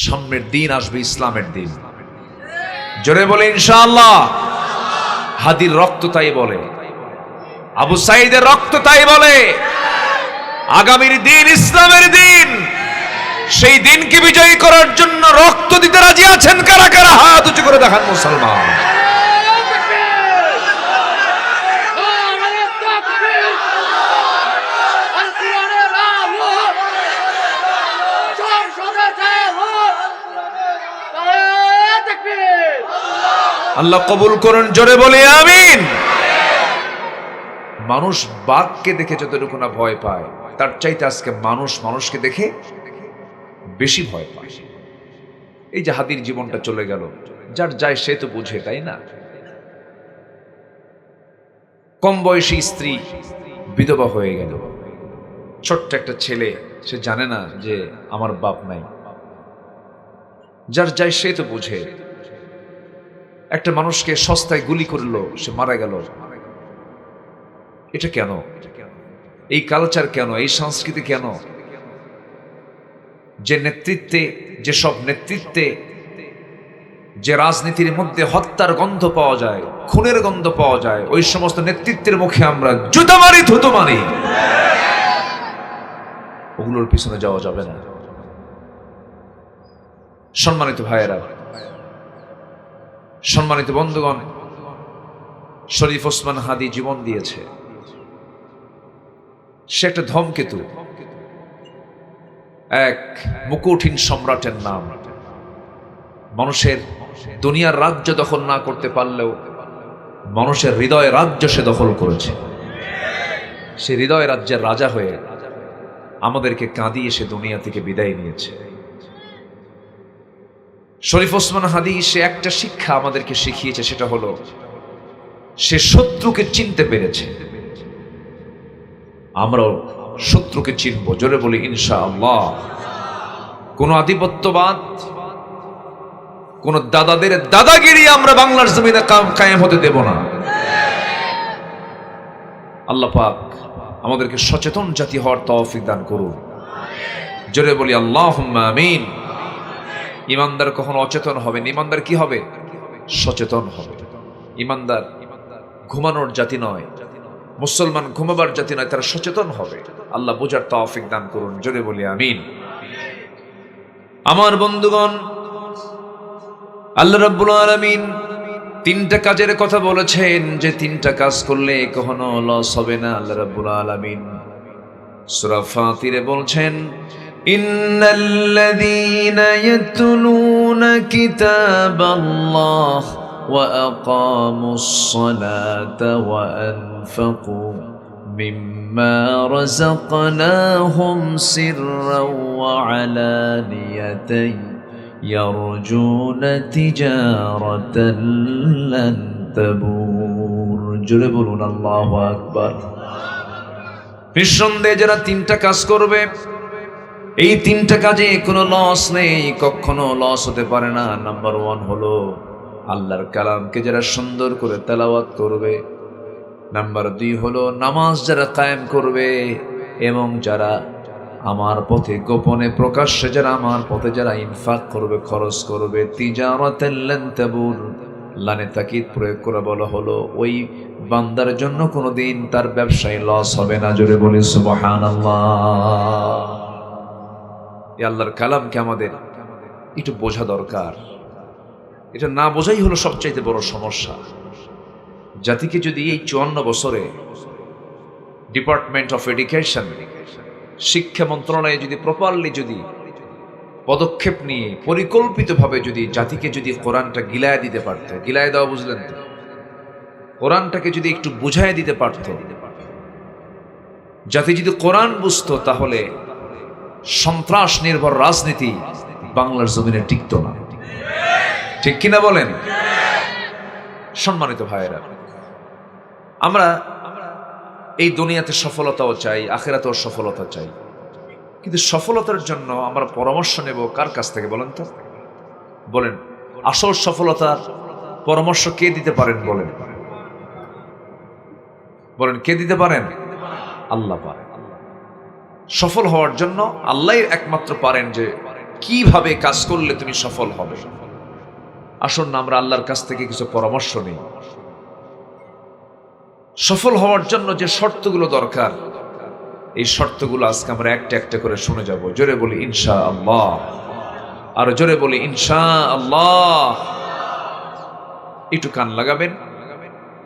সামনের দিন আসবে ইসলামের দিন। জোরে বলে ইনশাআল্লাহ। হাদির রক্ত তাই বলে, আবু সাঈদের রক্ত তাই বলে, আগামীর দিন ইসলামের দিন। সেই দিনকে বিজয়ী করার জন্য রক্ত দিতে রাজি আছেন কারা কারা? হাত উঁচু করে দেখান মুসলমান। আল্লাহ কবুল করুন, জোরে বলি আমিন। মানুষ বাঘকে দেখে যতটুকু না ভয় পায়, তার চাইতে আজকে মানুষ মানুষকে দেখে বেশি ভয় পায়। এই যে হাদির জীবনটা চলে গেল, যার যায় সে তো বুঝে, তাই না? কম বয়সী স্ত্রী বিধবা হয়ে গেল, ছোট্ট একটা ছেলে, সে জানে না যে আমার বাপ নাই। যার যায় সে তো বুঝে। একটা মানুষকে সস্তায় গুলি করলো, সে মারা গেল। এটা কেন? এই কালচার কেন? এই সংস্কৃতি কেন? যে নেতৃত্বে, যে সব নেতৃত্বে, যে রাজনীতির মধ্যে হত্যার গন্ধ পাওয়া যায়, খুনের গন্ধ পাওয়া যায়, ওই সমস্ত নেতৃত্বের মুখে আমরা জুতো মারি, থুতো মারি। ওগুলোর পিছনে যাওয়া যাবে না। সম্মানিত ভাইয়েরা, সম্মানিত বন্ধুগণ, শরীফ ওসমান হাদি জীবন দিয়েছে। সে একটা ধূমকেতু, এক মুকুটহীন সম্রাটের নাম। মানুষের দুনিয়ার রাজ্য দখল না করতে পারলেও মানুষের হৃদয় রাজ্য সে দখল করেছে। সে হৃদয় রাজ্যের রাজা হয়ে আমাদেরকে কাঁদিয়ে সে দুনিয়া থেকে বিদায় নিয়েছে। শরীফ ওসমান হাদি সে একটা শিক্ষা আমাদেরকে শিখিয়েছে, সেটা হলো সে শত্রুকে চিনতে পেরেছে। আমরাও শত্রুকে চিনব, জোরে বলি ইনশাআল্লাহ। কোন আধিপত্যবাদ, কোন দাদাদের দাদাগিরি আমরা বাংলার জমিনে কায়েম হতে দেব না। আল্লাহ পাক আমাদেরকে সচেতন জাতি হওয়ার তৌফিক দান করুন, জোরে বলি আল্লাহুম্মা আমিন। ইমানদার কখনো অচেতন হবে না। ইমানদার কি হবে? সচেতন হবে। ইমানদার ঘুমানোর জাতি নয়, মুসলমান ঘুমাবার জাতি নয়, তারা সচেতন হবে। আল্লাহ বোঝার তৌফিক দান করুন, জোরে বলি আমিন। আমার বন্ধুগণ, আল্লাহ রাব্বুল আলামিন তিনটা কাজের কথা বলেছেন, যে তিনটা কাজ করলে কখনো লস হবে না। আল্লাহ রাব্বুল আলামিন সূরা ফাতিরে বলছেন, ইন্নাল্লাযীনা ইয়াতলুনা কিতাবাল্লাহ ওয়া আকামুস সালাতা ওয়া আনফাকু মিম্মা রাযাকনাহুম সিররাও ওয়া আলানিয়াতান ইয়ারজুনা তিজারাতান লান তাবুর। জোরে বলুন আল্লাহু আকবার। নিঃসন্দেহে যারা তিনটা কাজ করবে, এই তিনটা কাজে কোনো লস নেই, কখনো লস হতে পারে না। নাম্বার 1 হলো আল্লাহর কালামকে যারা সুন্দর করে তেলাওয়াত করবে। নাম্বার 2 হলো নামাজ যারা কায়েম করবে, এবং যারা আমার পথে গোপনে প্রকাশ্যে যারা আমার পথে যারা ইনফাক করবে, খরচ করবে। তিজারাতান লান তাবুর, লানে তাকিদ প্রয়োগ করে বলা হলো ওই বান্দার জন্য কোনোদিন তার ব্যবসায় লস হবে না। জোরে বলি সুবহানাল্লাহ। এই আল্লাহর কালামকে আমাদের একটু বোঝা দরকার। এটা না বোঝাই হলো সবচাইতে বড় সমস্যা। জাতিকে যদি এই 54 বছরে ডিপার্টমেন্ট অফ এডুকেশন, শিক্ষা মন্ত্রণালয়ে যদি প্রপারলি যদি পদক্ষেপ নিয়ে পরিকল্পিতভাবে যদি জাতিকে যদি কোরআনটা গিলায় দিতে পারত, গিলায় দেওয়া বুঝলেন তো, কোরআনটাকে যদি একটু বুঝায় দিতে পারত, জাতি যদি কোরআন বুঝতো, তাহলে সন্ত্রাস নির্ভর রাজনীতি বাংলার জমিনে টিকত না। ঠিক কিনা বলেন? সম্মানিত ভাইয়েরা, আমরা এই দুনিয়াতে সফলতাও চাই, আখিরাতেও সফলতা চাই, কিন্তু সফলতার জন্য আমরা পরামর্শ নেব কার কাছ থেকে বলেন তো? বলেন, আসল সফলতার পরামর্শ কে দিতে পারেন? বলেন বলেন, কে দিতে পারেন? আল্লাহ পারেন। সফল হওয়ার জন্য আল্লাহই একমাত্র পারেন যে কিভাবে কাজ করলে তুমি সফল হবে। আসুন না আমরা আল্লাহর কাছ থেকে কিছু পরামর্শ নিই। সফল হওয়ার জন্য যে শর্তগুলো দরকার, এই শর্তগুলো আজকে আমরা একটা একটা করে শুনে যাব। জোরে বলি ইনশাআল্লাহ, আর জোরে বলি ইনশাআল্লাহ। একটু কান লাগাবেন,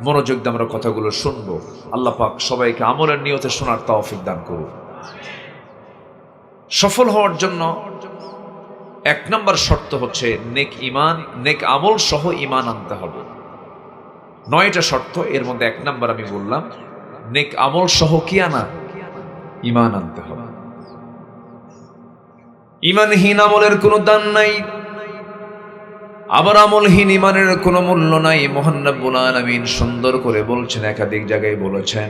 মনোযোগ দিয়ে আমরা কথাগুলো শুনবো। আল্লাহ পাক সবাইকে আমলের নিয়তে শোনার তৌফিক দান করুন। সফল হওয়ার জন্য এক নম্বর শর্ত হচ্ছে নেক ঈমান, নেক আমল সহ ঈমান আনতে হবে। 9টা শর্ত, এর মধ্যে এক নম্বর আমি বললাম নেক আমল সহ কি আনা? ঈমান আনতে হবে। ঈমানহীন আমলের কোনো দাম নাই, আবার আমলহীন ঈমানের কোনো মূল্য নাই। মহান রব্বুল আলামিন সুন্দর করে বলছেন, একাধিক জায়গায় বলেছেন।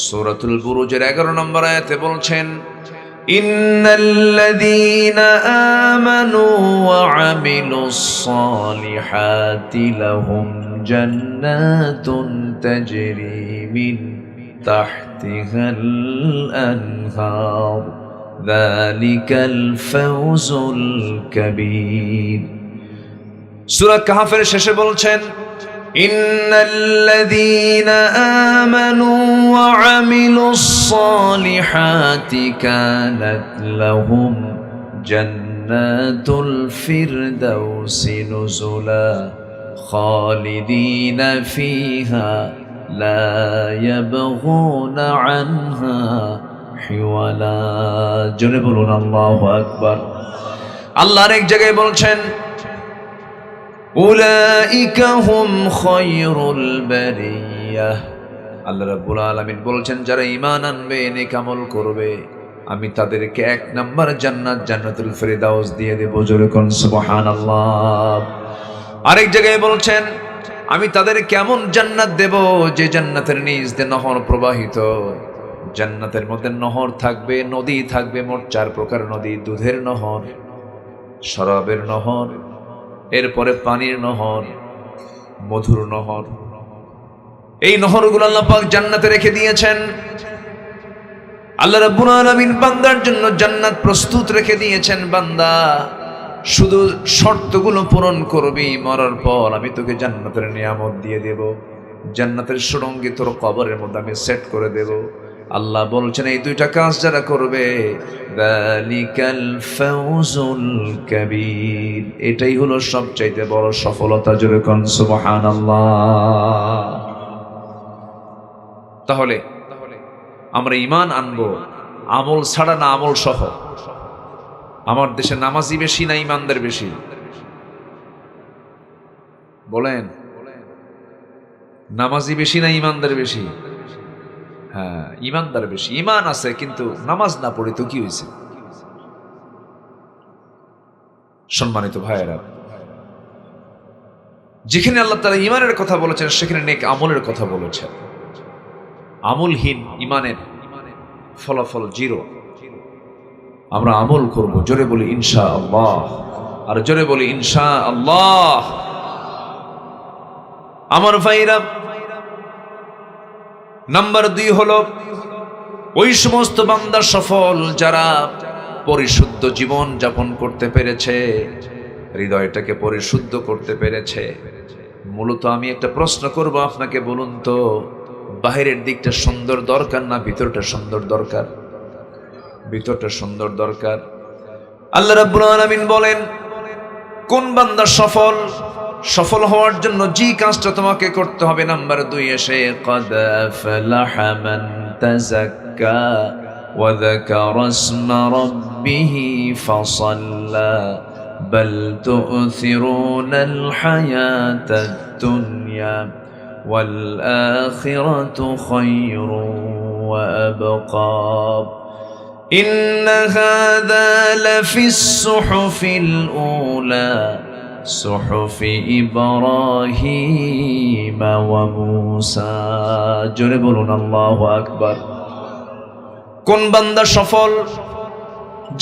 সূরাতুল বুরুজের 11 নম্বর আয়াতে বলছেন, ইন্নাল্লাযীনা আমানু ওয়া আমিলুস সালিহাতি লাহুম জান্নাতুন তাজরি মিন তাহতিহাল আনহার যালিকাল ফাওজুল কাবীর। সূরা কাহফের শেষে বলছেন, ইন্নাল্লাযীনা আমানু ওয়া আমিলুস সালিহাতি কানাত লাহুম জান্নাতুল ফিরদাউসি নুজুলা খালিদিনা ফিহা লা ইয়াবগুনা আনহা হিওয়ালা। জোরে বলুন আল্লাহু আকবার। আল্লাহ আরেক জায়গায় বলছেন, উলাইকা হুম খায়রুল বারিয়াহ। আল্লাহ রাব্বুল আলামিন বলছেন, যারা ঈমান আনবে, নেক আমল করবে, আমি তাদেরকে 1 নাম্বার জান্নাত, জান্নাতুল ফিরদাউস দিয়ে দেব। জোরে কোন সুবহানাল্লাহ। আরেক জায়গায় বলছেন, আমি তাদের কেমন জান্নাত দেব, যে জান্নাতের নিচ দিয়ে নহর প্রবাহিত। জান্নাতের মধ্যে নহর থাকবে, নদী থাকবে, মোট 4 প্রকার নদী। দুধের নহর, শরাবের নহর, এরপরে পানির নহর, মধুর নহর। এই নহরগুলো আল্লাহ পাক জান্নাতে রেখে দিয়েছেন। আল্লাহ রাব্বুল আলামিন বান্দার জন্য জান্নাত প্রস্তুত রেখে দিয়েছেন। বান্দা শুধু শর্তগুলো পূরণ করবি, মরার পর আমি তোকে জান্নাতের নিয়ামত দিয়ে দেব। জান্নাতের সুরঙ্গে তোর কবরের মধ্যে আমি সেট করে দেব। আল্লাহ বলছেন, এই 2টা কাজ যারা করবে, যালিকাল ফাওজুল কাবীর, এটাই হলো সবচাইতে বড় সফলতা। জোরে কোন সুবহানাল্লাহ। তাহলে আমরা ঈমান আনবো আমল ছাড়া না, আমল সহ। আমার দেশে নামাজি বেশি না ঈমানদার বেশি? বলেন, নামাজি বেশি না ঈমানদার বেশি? হ্যাঁ, ঈমানদার বেশি। ঈমান আছে কিন্তু নামাজ না পড়ে তো কি হয়েছে? সম্মানিত ভাইয়েরা, যেখানে আল্লাহ তাআলা ঈমানের কথা বলেছেন, সেখানে নেক আমলের কথা বলেছেন। আমলহীন ঈমানের ফলাফল 0। আমরা আমল করব। জোরে বলি ইনশাআল্লাহ, আর জোরে বলি ইনশাআল্লাহ। আমার ভাইরা, নাম্বার 2 হলো ওই সমস্ত বান্দা সফল যারা পরিশুদ্ধ জীবন যাপন করতে পেরেছে, হৃদয়টাকে পরিশুদ্ধ করতে পেরেছে। মূলত আমি একটা প্রশ্ন করব আপনাকে, বলুন তো, বাহিরের দিকটা সুন্দর দরকার না ভিতরটা সুন্দর দরকার? ভিতরটা সুন্দর দরকার। আল্লাহ রাব্বুল আলামিন বলেন, কোন বান্দা সফল? সফল হওয়ার জন্য যে কাজটা তোমাকে করতে হবে, নাম্বার 2 এসে, قد أفلح من تزكى وذكر اسم ربه فصلى بل تؤثرون الحياة الدنيا والآخرة خير وأبقى إن هذا لفي الصحف الأولى صحف إبراهيم وموسى। জোরে বলুন আল্লাহু আকবার। কোন বান্দা সফল?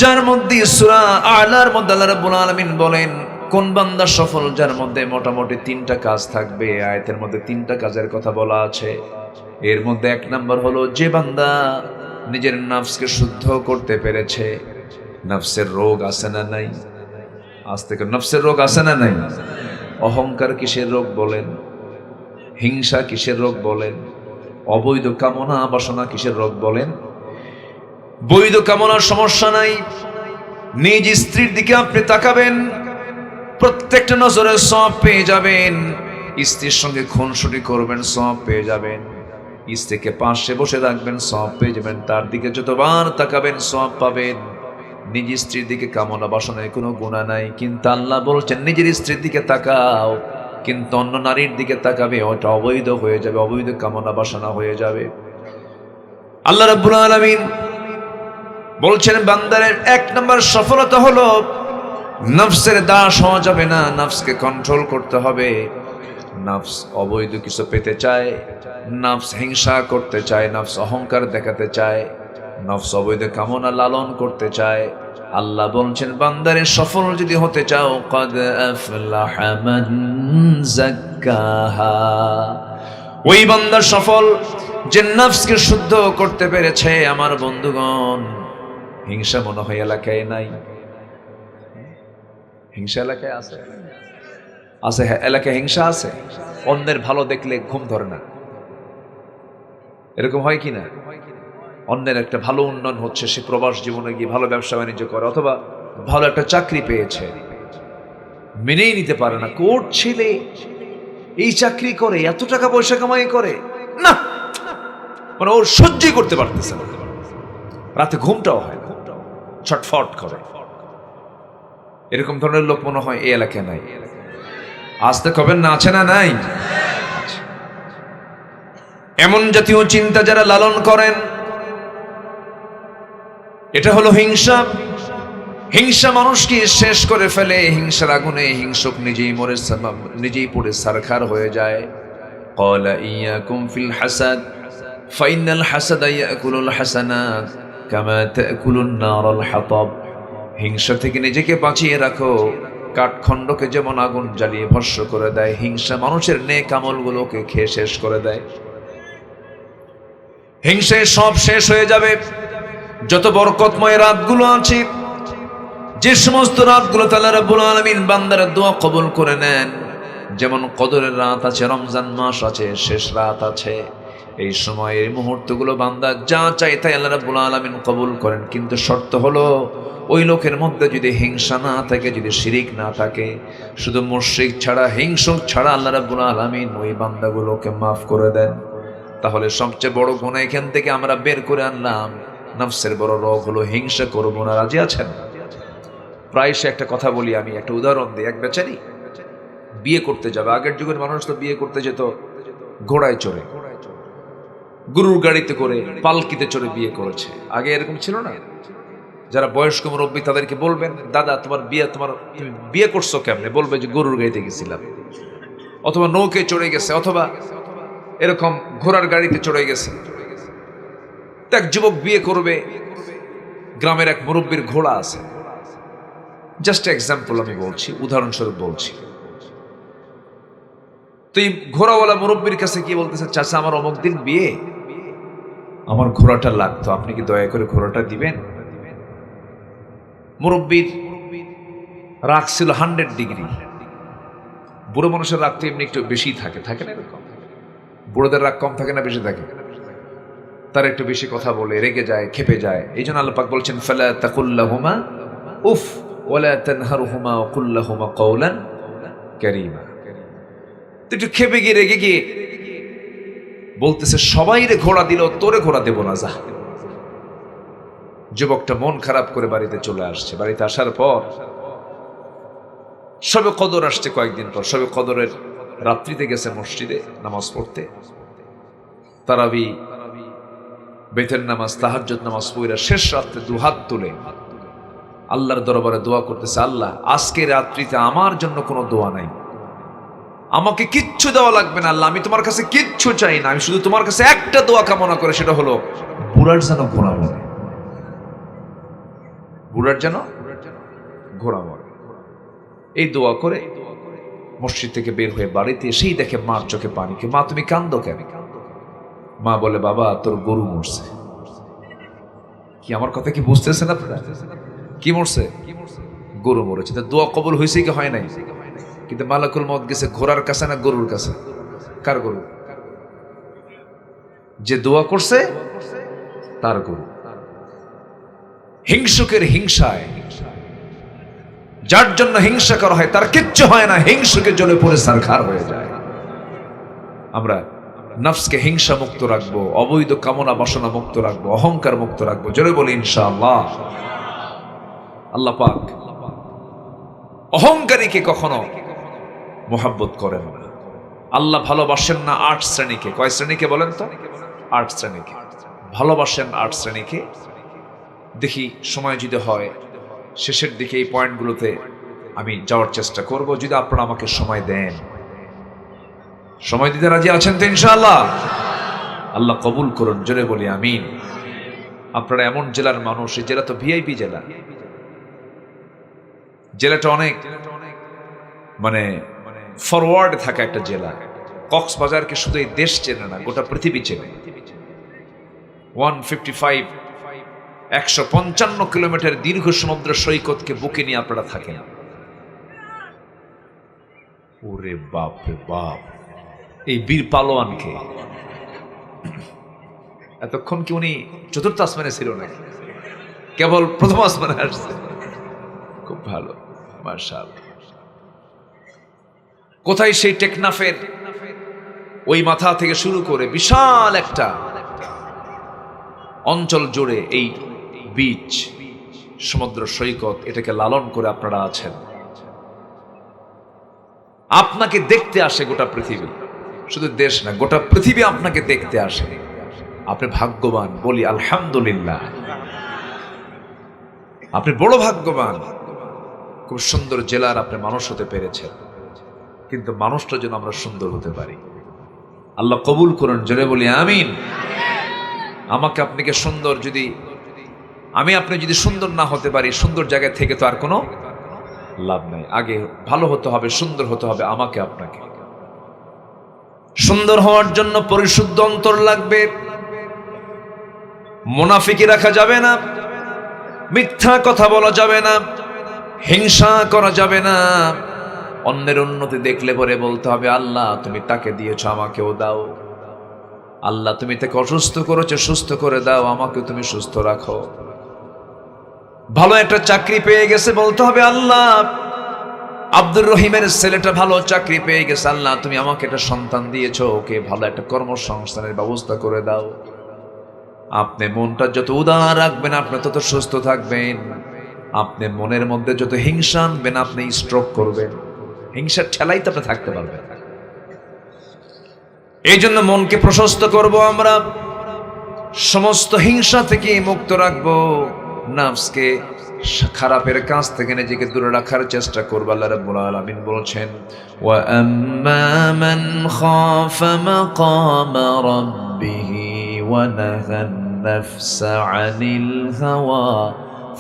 যার মধ্যে সূরা আলার মধ্যে আল্লাহ রাব্বুল আলামিন বলেন, কোন বান্দা সফল? যার মধ্যে মোটামুটি 3টা কাজ থাকবে। আয়াতের মধ্যে 3টা কাজের কথা বলা আছে। এর মধ্যে 1 নাম্বার হলো, যে বান্দা নিজের নফসকে শুদ্ধ করতে পেরেছে, নফসের রোগ আছে না নাই? আজ থেকে নফসের রোগ আছে না নাই? অহংকার কিসের রোগ বলেন? হিংসা কিসের রোগ বলেন? অবৈধ কামনা বাসনা কিসের রোগ বলেন? বৈধ কামনার সমস্যা নাই। নিজ স্ত্রীর দিকে আপনি তাকাবেন, প্রত্যেকটা নজরে সওয়াব পেয়ে যাবেন। স্ত্রীর সঙ্গে খুনসুটি করবেন, সওয়াব পেয়ে যাবেন। স্ত্রীকে পাশে বসে রাখবেন, সওয়াব পেয়ে যাবেন। তার দিকে যতবার তাকাবেন সওয়াব পাবেন। নিজ স্ত্রীর দিকে কামনা বাসনায় কোনো গুনাহ নাই, কিন্তু আল্লাহ বলছেন নিজের স্ত্রীর দিকে তাকাও, কিন্তু অন্য নারীর দিকে তাকাবে, ওটা অবৈধ হয়ে যাবে, অবৈধ কামনা বাসনা হয়ে যাবে। আল্লাহ রাব্বুল আলামিন বলছেন বান্দারের 1 নম্বর সফলতা হলো নফসের দাস হওয়া যাবে না, নফসকে কন্ট্রোল করতে হবে। নফস অবৈধ কিছু পেতে চায়, নফস হিংসা করতে চায়, নফস অহংকার দেখাতে চায়, নফস অবৈধ কামনা লালন করতে চায়। আল্লাহ বলছেন বান্দারে সফল যদি হতে চাও, ক্বাদ আফলাহা মান যাক্কাহা, ওই বান্দা সফল যে নফসকে শুদ্ধ করতে পেরেছে। আমার বন্ধুগণ, হিংসা মনে হয় এলাকায় নাই? হিংসা এলাকায় আছে? আছে, এলাকায় হিংসা আছে। অন্যের ভালো দেখলে ঘুম ধরে না, এরকম হয় কি না? অন্যের একটা ভালো উন্নয়ন হচ্ছে, সে প্রবাস জীবনে গিয়ে ভালো ব্যবসা বাণিজ্য করে, অথবা ভালো একটা চাকরি পেয়েছে, মেনেই নিতে পারে না। কোর্ট ছেলে এই চাকরি করে, এত টাকা পয়সা কামাই করে, না মানে ওর সহ্যই করতে পারতেছে না, রাতে ঘুমটাও হয় না, ছটফট করে। এরকম ধরনের লোক মনে হয় এই এলাকায় নাই। আসতে কবেন না, আছে না নাই? এমন জাতীয় চিন্তা যারা লালন করেন, এটা হলো হিংসা। হিংসা মানুষকে শেষ করে ফেলে। হিংসার আগুনে হিংসক নিজেই পড়ে সারখার হয়ে যায়। ক্বালা ইয়াকুম ফিল হাসাদ ফাইনাল হাসাদা ইয়াকুলুল হাসানাত কামা তাকুলুন নারুল হাতাব। হিংসা থেকে নিজেকে বাঁচিয়ে রাখো, কাঠখণ্ডকে যেমন আগুন জ্বালিয়ে ভস্ম করে দেয়, হিংসা মানুষের নেক আমলগুলোকে খেয়ে শেষ করে দেয়। হিংসায় সব শেষ হয়ে যাবে। যত বরকতময় রাতগুলো আছে, যে সমস্ত রাতগুলো আল্লাহ রাব্বুল আলামিন বান্দার দোয়া কবুল করে নেন, যেমন কদরের রাত আছে, রমজান মাস আছে, শেষ রাত আছে, এই সময় এই মুহূর্তগুলো বান্দা যা চাই তাই আল্লাহ রাব্বুল আলামিন কবুল করেন। কিন্তু শর্ত হলো ওই লোকের মধ্যে যদি হিংসা না থাকে, যদি শিরিক না থাকে, শুধু মুশরিক ছাড়া, হিংসুক ছাড়া আল্লাহ রাব্বুল আলামিন ওই বান্দাগুলোকে মাফ করে দেন। তাহলে সবচেয়ে বড় গুনাহ এখান থেকে আমরা বের করে আনলাম। নফসের বড় রোগ হলো হিংসা করবো না। রাজি আছেন? প্রায় সে একটা কথা বলি, আমি একটা উদাহরণ দিই। এক বেচারি বিয়ে করতে যাবে। আগের যুগের মানুষ তো বিয়ে করতে যেত ঘোড়ায় চড়ে, গরুর গাড়িতে করে, পালকিতে চড়ে বিয়ে করেছে। আগে এরকম ছিল না। যারা বয়স্ক মুরব্বী তাদেরকে বলবেন, দাদা তুমি বিয়ে করছো কেমনে? বলবে যে গরুর গাড়িতে গেছিলাম, অথবা নৌকে চড়ে গেছে, অথবা এরকম ঘোড়ার গাড়িতে চড়ে গেছে। এক যুবক বিয়ে করবে, গ্রামের এক মুরব্বীর ঘোড়া আছে। জাস্ট এক্সাম্পল আমি বলছি, উদাহরণস্বরূপ বলছি। তো এই ঘোড়াওয়ালা মুরব্বীর কাছে কি বলতেছে, চাচা আমার অমুক দিন বিয়ে, আমার ঘোড়াটা লাগতো, আপনি কি দয়া করে ঘোড়াটা দিবেন? মুরব্বীর রাগ ছিল 100 ডিগ্রি। বুড়ো মানুষের রাগ তো এমনি একটু বেশি থাকে, থাকে না এরকম? বুড়োদের রাগ কম থাকে না বেশি থাকে? তার একটু বেশি কথা বলে, রেগে যায়, খেপে যায়। এই জন্য আল্লাহ পাক বলছেন, ফালা তাকুল্লাহুমা উফ ওয়ালা তানহারহুমা ওয়া কুল লাহুমা কাওলান কারীমা। তো একটু খেপে গিয়ে, রেগে গিয়ে বলতেছে, সবাই রে ঘোড়া দিল, তোরে ঘোড়া দেব না, যা। যুবকটা মন খারাপ করে বাড়িতে চলে আসছে। বাড়িতে আসার পর শবে কদর আসছে কয়েকদিন পর। শবে কদরের রাত্রিতে গেছে মসজিদে নামাজ পড়তে, তারাবি, বেতের নামাজ, তাহাজ্জুদ নামাজ পড়া শেষ রাত্রে দুহাত তুলে আল্লাহর দরবারে দোয়া করতেছে, আল্লাহ আজকে রাত্রিতে আমার জন্য কোনো দোয়া নাই, আমাকে কিচ্ছু দেওয়া লাগবে না আল্লাহ, আমি তোমার কাছে কিচ্ছু চাই না, আমি শুধু তোমার কাছে একটা দোয়া কামনা করে, সেটা হলো বুড়ার যেন ঘোড়া মরে, বুড়ার যেন ঘোড়া মরে। এই দোয়া করে মসজিদ থেকে বের হয়ে বাড়িতে এসেই দেখে মার চোখে পানি। মা তুমি কান্দো কেন? মা বলে, বাবা তোর গরু মরছে। কি আমার কথা কি বুঝতেছেন আপনারা? কি মরছে? গরু মরেছে। তা দোয়া কবুল হয়েছে কি হয় নাই? কিন্তু মালাকুল মউত গেছে ঘোড়ার কাছে না গরুর কাছে? কার গরু? যে দোয়া করছে তার গরু। হিংসুকের হিংসায়, যার জন্য হিংসা করা হয় তার কিচ্ছু হয় না, হিংসুকে জ্বলে পড়ে ছারখার হয়ে যায়। আমরা নফসকে হিংসা মুক্ত রাখবো, অবৈধ কামনা বাসনা মুক্ত রাখবো, অহংকার মুক্ত রাখবো। জোরে বলি ইনশাআল্লাহ। আল্লাহ পাক অহংকারীকে কখনো মোহাব্বত করেন না। আল্লাহ ভালোবাসেন না 8 শ্রেণীকে। কয় শ্রেণীকে বলেন তো? 8 শ্রেণীকে ভালোবাসেন। 8 শ্রেণীকে দেখি সময় যদি হয় শেষের দিকে এই পয়েন্টগুলোতে আমি যাওয়ার চেষ্টা করব, যদি আপনারা আমাকে সময় দেন। সময় দিতে রাজি আছেন তো ইনশাআল্লাহ? আল্লাহ কবুল করুন, জোরে বলি আমিন। আপনারা এমন জেলার মানুষ, এই জেলা তো ভিআইপি জেলা। জেলাটা অনেক মানে ফরওয়ার্ড থাকা একটা জেলা। কক্সবাজারকে শুধু এই দেশ চেনে না, গোটা পৃথিবী চেনে। 155 কিলোমিটার দীর্ঘ সমুদ্র সৈকতকে বুকে নিয়ে আপনারা থাকেন। ওরে বাপ রে বাপ, এই বীর পালোয়ানকে এতক্ষণ কি উনি চতুর্থ আসমানে ছিল নাকি? কেবল প্রথম আসমানে আসছে। খুব ভালো, মাশাআল্লাহ। কোথায় সেই টেকনাফের ওই মাথা থেকে শুরু করে বিশাল একটা অঞ্চল জুড়ে এই বিচ, সমুদ্র সৈকত, এটাকে লালন করে আপনারা আছেন। আপনাকে দেখতে আসে গোটা পৃথিবী, শুধু দেশ না, গোটা পৃথিবী আপনাকে দেখতে আসে। আপনি ভাগ্যবান, বলি আলহামদুলিল্লাহ। আপনি বড় ভাগ্যবান। খুব সুন্দর জেলার আপনি মানুষ হতে পেরেছেন, কিন্তু মানুষটা যেন আমরা সুন্দর হতে পারি। আল্লাহ কবুল করুন, জোরে বলি আমিন। আমাকে আপনাকে সুন্দর, যদি আমি আপনি যদি সুন্দর না হতে পারি, সুন্দর জায়গায় থেকে তো আর কোনো লাভ নাই। আগে ভালো হতে হবে, সুন্দর হতে হবে আমাকে আপনাকে। সুন্দর হওয়ার জন্য পরিশুদ্ধ অন্তর লাগবে। মুনাফিকি রাখা যাবে না, মিথ্যা কথা বলা যাবে না, হিংসা করা যাবে না। অন্যের উন্নতি দেখলে পরে বলতে হবে আল্লাহ তুমি তাকে দিয়েছো, আমাকেও দাও। আল্লাহ তুমি তাকে অসুস্থ করেছো, সুস্থ করে দাও, আমাকে তুমি সুস্থ রাখো। ভালো একটা চাকরি পেয়ে গেছে, বলতে হবে আল্লাহ আব্দুর রহিমের ছেলেটা ভালো চাকরি পেয়ে গেছে, আল্লাহ তুমি আমাকে একটা সন্তান দিয়েছো, ওকে ভালো একটা কর্মসংস্থানের ব্যবস্থা করে দাও। আপনি মনটা যত উদার রাখবেন আপনি তত সুস্থ থাকবেন। আপনি মনের মধ্যে যত হিংসা আনবেন আপনি স্ট্রোক করবেন। হিংসার ঠেলাই তো আপনি থাকতে পারবেন। এই জন্য মনকে প্রশস্ত করব, আমরা সমস্ত হিংসা থেকে মুক্ত রাখবো, নফসকে খারাপের কাজ থেকে নিজেকে দূরে রাখার চেষ্টা করব। আল্লাহ রাব্বুল আলামিন বলেছেন, ওয়া আম্মা মান খাফা মাকামা রাব্বিহি ওয়া নাহান নাফসা আনিল হাওয়া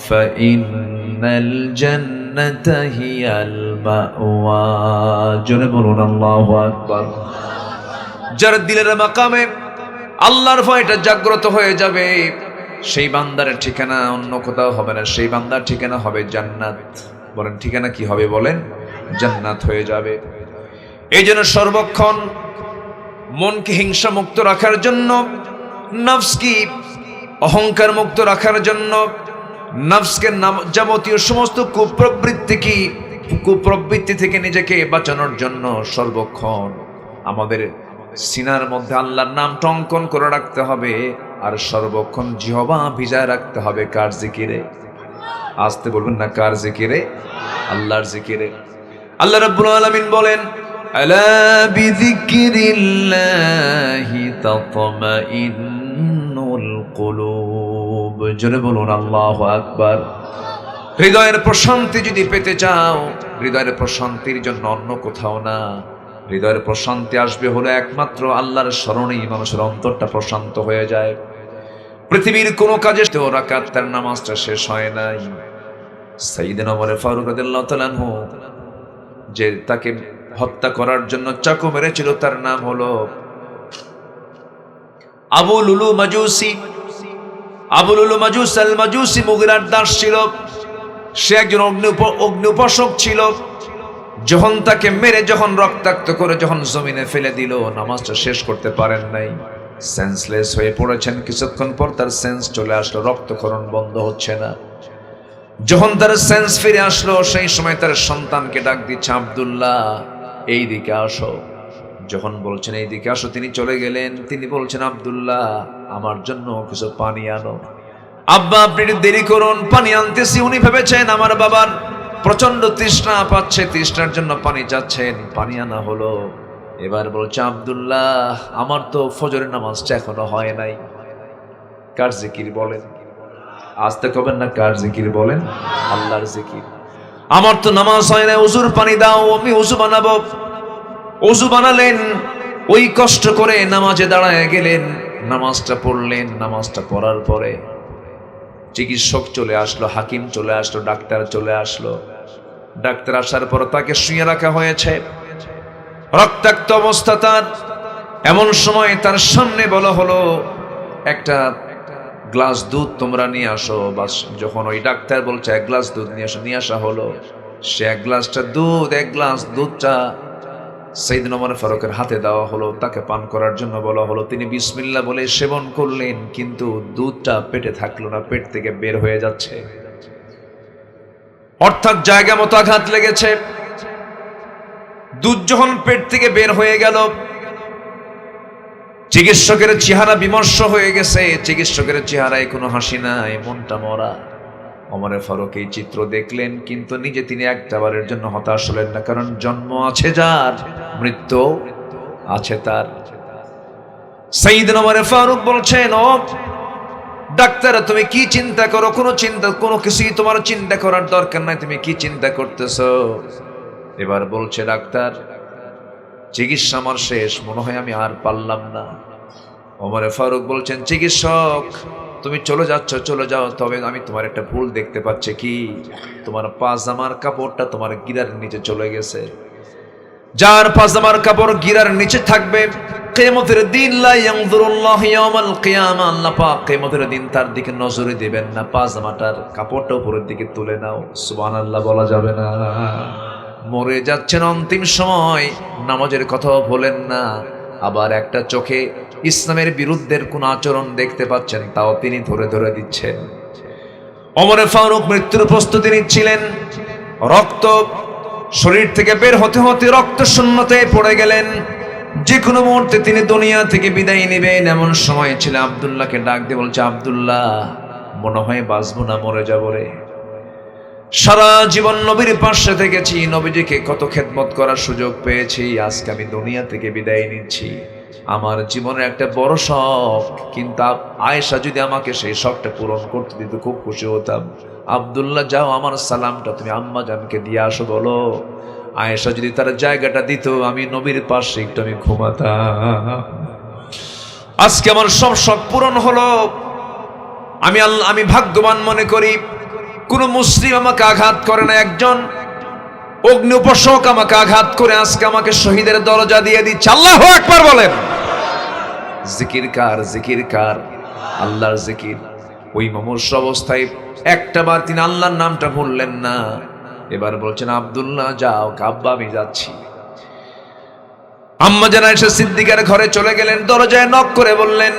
ফাইন্নাল জান্নাতা হিয়াল মাওয়া। জোরে বলুন আল্লাহু আকবার। যার দিলের মাকামে আল্লাহর ভয়টা জাগ্রত হয়ে যাবে, সেই বান্দার ঠিকানা অন্য কোথাও হবে না, সেই বান্দার ঠিকানা হবে জান্নাত। বলেন ঠিকানা কি হবে? বলেন জান্নাত হয়ে যাবে। এই জন্য সর্বক্ষণ মনকে হিংসা মুক্ত রাখার জন্য, নফসকে অহংকার মুক্ত রাখার জন্য, নফসকে যাবতীয় সমস্ত কুপ্রবৃত্তি থেকে নিজেকে বাঁচানোর জন্য সর্বক্ষণ আমাদের সিনার মধ্যে আল্লাহর নামটা অঙ্কন করে রাখতে হবে। আর সর্বক্ষণ জিহ্বা ভিজায় রাখতে হবে কার জিকিরে? আসতে বলবেন না, কার জিকিরে? আল্লাহর জিকিরে। আল্লাহ রাব্বুল আলামিন বলেন, আলা বিযিকরিল্লাহি তাতমাইন্নুল কুলুব। জোরে বলুন আল্লাহু আকবার। হৃদয়ের প্রশান্তি যদি পেতে চাও, হৃদয়ের প্রশান্তির জন্য অন্য কোথাও না, হৃদয়ের প্রশান্তি আসবে হলো একমাত্র আল্লাহর স্মরণেই মানুষের অন্তরটা প্রশান্ত হয়ে যায়। পৃথিবীর কোনো কাজে রাকাত তার নামাজটা শেষ হয় নাই। সাইয়েদনা ওমর ফারুক রাদিয়াল্লাহু তাআলা আনহু যে তাকে হত্যা করার জন্য চাকু মেরেছিল, তার নাম হলো আবু লুলু মাজুসি। আবু লুলু মাজুস আল মাজুসি মুগিরার দাস ছিল। সে একজন অগ্নি উপাসক ছিল। যখন তাকে মেরে যখন রক্তাক্ত করে যখন জমিনে ফেলে দিল, নামাজটা শেষ করতে পারেন নাই, সেন্সলেস হয়ে পড়েছেন। কিছুক্ষণ পর তার সেন্স চলে আসলো, রক্তক্ষরণ বন্ধ হচ্ছে না। যখন তার সেন্স ফিরে আসলো, সেই সময় তার সন্তানকে ডাক দিচ্ছে, আব্দুল্লাহ এই দিকে আসো। যখন বলছেন এই দিকে আসো, তিনি চলে গেলেন। তিনি বলছেন, আব্দুল্লাহ আমার জন্য কিছু পানি আনো। আব্বা আপনি একটু দেরি করুন, পানি আনতেছি। উনি ভেবেছেন আমার বাবার প্রচন্ড তৃষ্ণা পাচ্ছে, তৃষ্ণার জন্য পানি চাচ্ছেন। পানি আনা হলো। এবার বলছে, আব্দুল্লাহ আমার তো ফজরের নামাজটা এখনো হয় নাই। কার জিকির বলেন? আসতে কবেন না, কার জিকির বলেন? আল্লাহর জিকির। আমার তো নামাজ হয় না, উজুর পানি দাও, আমি উজু বানাবো। উজু বানালেন, ওই কষ্ট করে নামাজে দাঁড়ায় গেলেন, নামাজটা পড়লেন। নামাজটা পড়ার পরে চিকিৎসক চলে আসলো, হাকিম চলে আসলো, ডাক্তার চলে আসলো। ডাক্তার আসার পর তাকে শুয়ে রাখা হয়েছে, রক্তাক্ত অবস্থা তার। এমন সময় তার সামনে বলা হলো, একটা গ্লাস দুধ তোমরা নিয়ে আসো। বাস যখন ওই ডাক্তার বলছে এক গ্লাস দুধ নিয়ে আসা হলো, সে এক গ্লাস দুধটা সাইয়েদনা ওমর ফারুকের হাতে দেওয়া হলো, তাকে পান করার জন্য বলা হলো। তিনি বিসমিল্লাহ বলে সেবন করলেন, কিন্তু দুধটা পেটে থাকলো না, পেট থেকে বের হয়ে যাচ্ছে। অর্থাৎ জায়গা মতো আঘাত লেগেছে। দুধ যখন পেট থেকে বের হয়ে গেল, চিকিৎসকের চেহারা বিমর্ষ হয়ে গেছে। চিকিৎসকের চেহারায় কোনো হাসি নাই, মনটা মরা। ওমর ফারুক এই চিত্র দেখলেন, কিন্তু নিজে তিনি একটাবারের জন্য হতাশ হলেন না, কারণ জন্ম আছে যার, মৃত্যু আছে তার। সাইয়েদনা ওমর ফারুক বলছেন, ও ডাক্তার তুমি কি চিন্তা করো? কোনো কিছুই তোমার চিন্তা করার দরকার নাই, তুমি কি চিন্তা করতেছো? এবার বলছে ডাক্তার, চিকিৎসা আমার শেষ, মনে হয় আমি আর পারলাম না। ওমর ফারুক বলছেন, চিকিৎসক তুমি চলে যাও, তবে আমি তোমার একটা ভুল দেখতে পাচ্ছি। কি? তোমার পাজামার কাপড়টা তোমার গিরার নিচে চলে গেছে। যার পাজামার কাপড় গিরার নিচে থাকবে, কিয়ামতের দিন লা ইয়ানজুরুল্লাহু ইয়াওমাল কিয়ামা, আল্লাহ পাক কিয়ামতের দিন তার দিকে নজরে দিবেন না। পাজামাটার কাপড়টা উপরের দিকে তুলে নাও। সুবহানাল্লাহ বলা যাবে না? মরে যাচ্ছেন অন্তিম সময়, নামাজের কথাও ভোলেন না। আবার একটা চোখে ইসলামের বিরুদ্ধের কোন আচরণ দেখতে পাচ্ছেন, তাও তিনি ধরে ধরে দিচ্ছেন। ওমর ফারুক মৃত্যুর প্রস্তুতি নিচ্ছিলেন। রক্ত শরীর থেকে বের হতে হতে রক্ত শূন্যতায় পড়ে গেলেন। যে কোনো মুহূর্তে তিনি দুনিয়া থেকে বিদায় নেবেন, এমন সময় ছিল। আব্দুল্লাহকে ডাক দিয়ে বলছে, আব্দুল্লাহ মনে হয় বাঁচবো না, মরে যাবো রে। সারা জীবন নবীর পাশে থেকেছি, নবীজিকে কত খেদমত করার সুযোগ পেয়েছি, আজকে আমি দুনিয়া থেকে বিদায় নিচ্ছি। আমার জীবনের একটা বড় শখ, কিন্তু আয়েশা যদি আমাকে সেই শখটা পূরণ করতে দিত, খুব খুশি হতাম। আব্দুল্লাহ যাও, আমার সালামটা তুমি আম্মা জানকে দিয়ে আসো বলো। আয়েশা যদি তার জায়গাটা দিত, আমি নবীর পাশে একটু আমি ঘুমাতাম। আজকে আমার সব শখ পূরণ হলো। আমি ভাগ্যবান মনে করি। কোন মুসলিম আমাকে আঘাত করে না, একজন অগ্নি উপাসক আমাকে আঘাত করে আজকে আমাকে শহীদের দরজা দিয়ে দিচ্ছে। আল্লাহু আকবার বলেন। জিকির কার? আল্লাহর জিকির। ওই মুমূর্ষু অবস্থায় একটাবার তিনি আল্লাহর নামটা ভুললেন না। এবার বলছেন, আব্দুল্লাহ যাও, আব্বা আমি যাচ্ছি। আম্মা জান আয়েশা সিদ্দিকার ঘরে চলে গেলেন, দরজায় নক করে বললেন,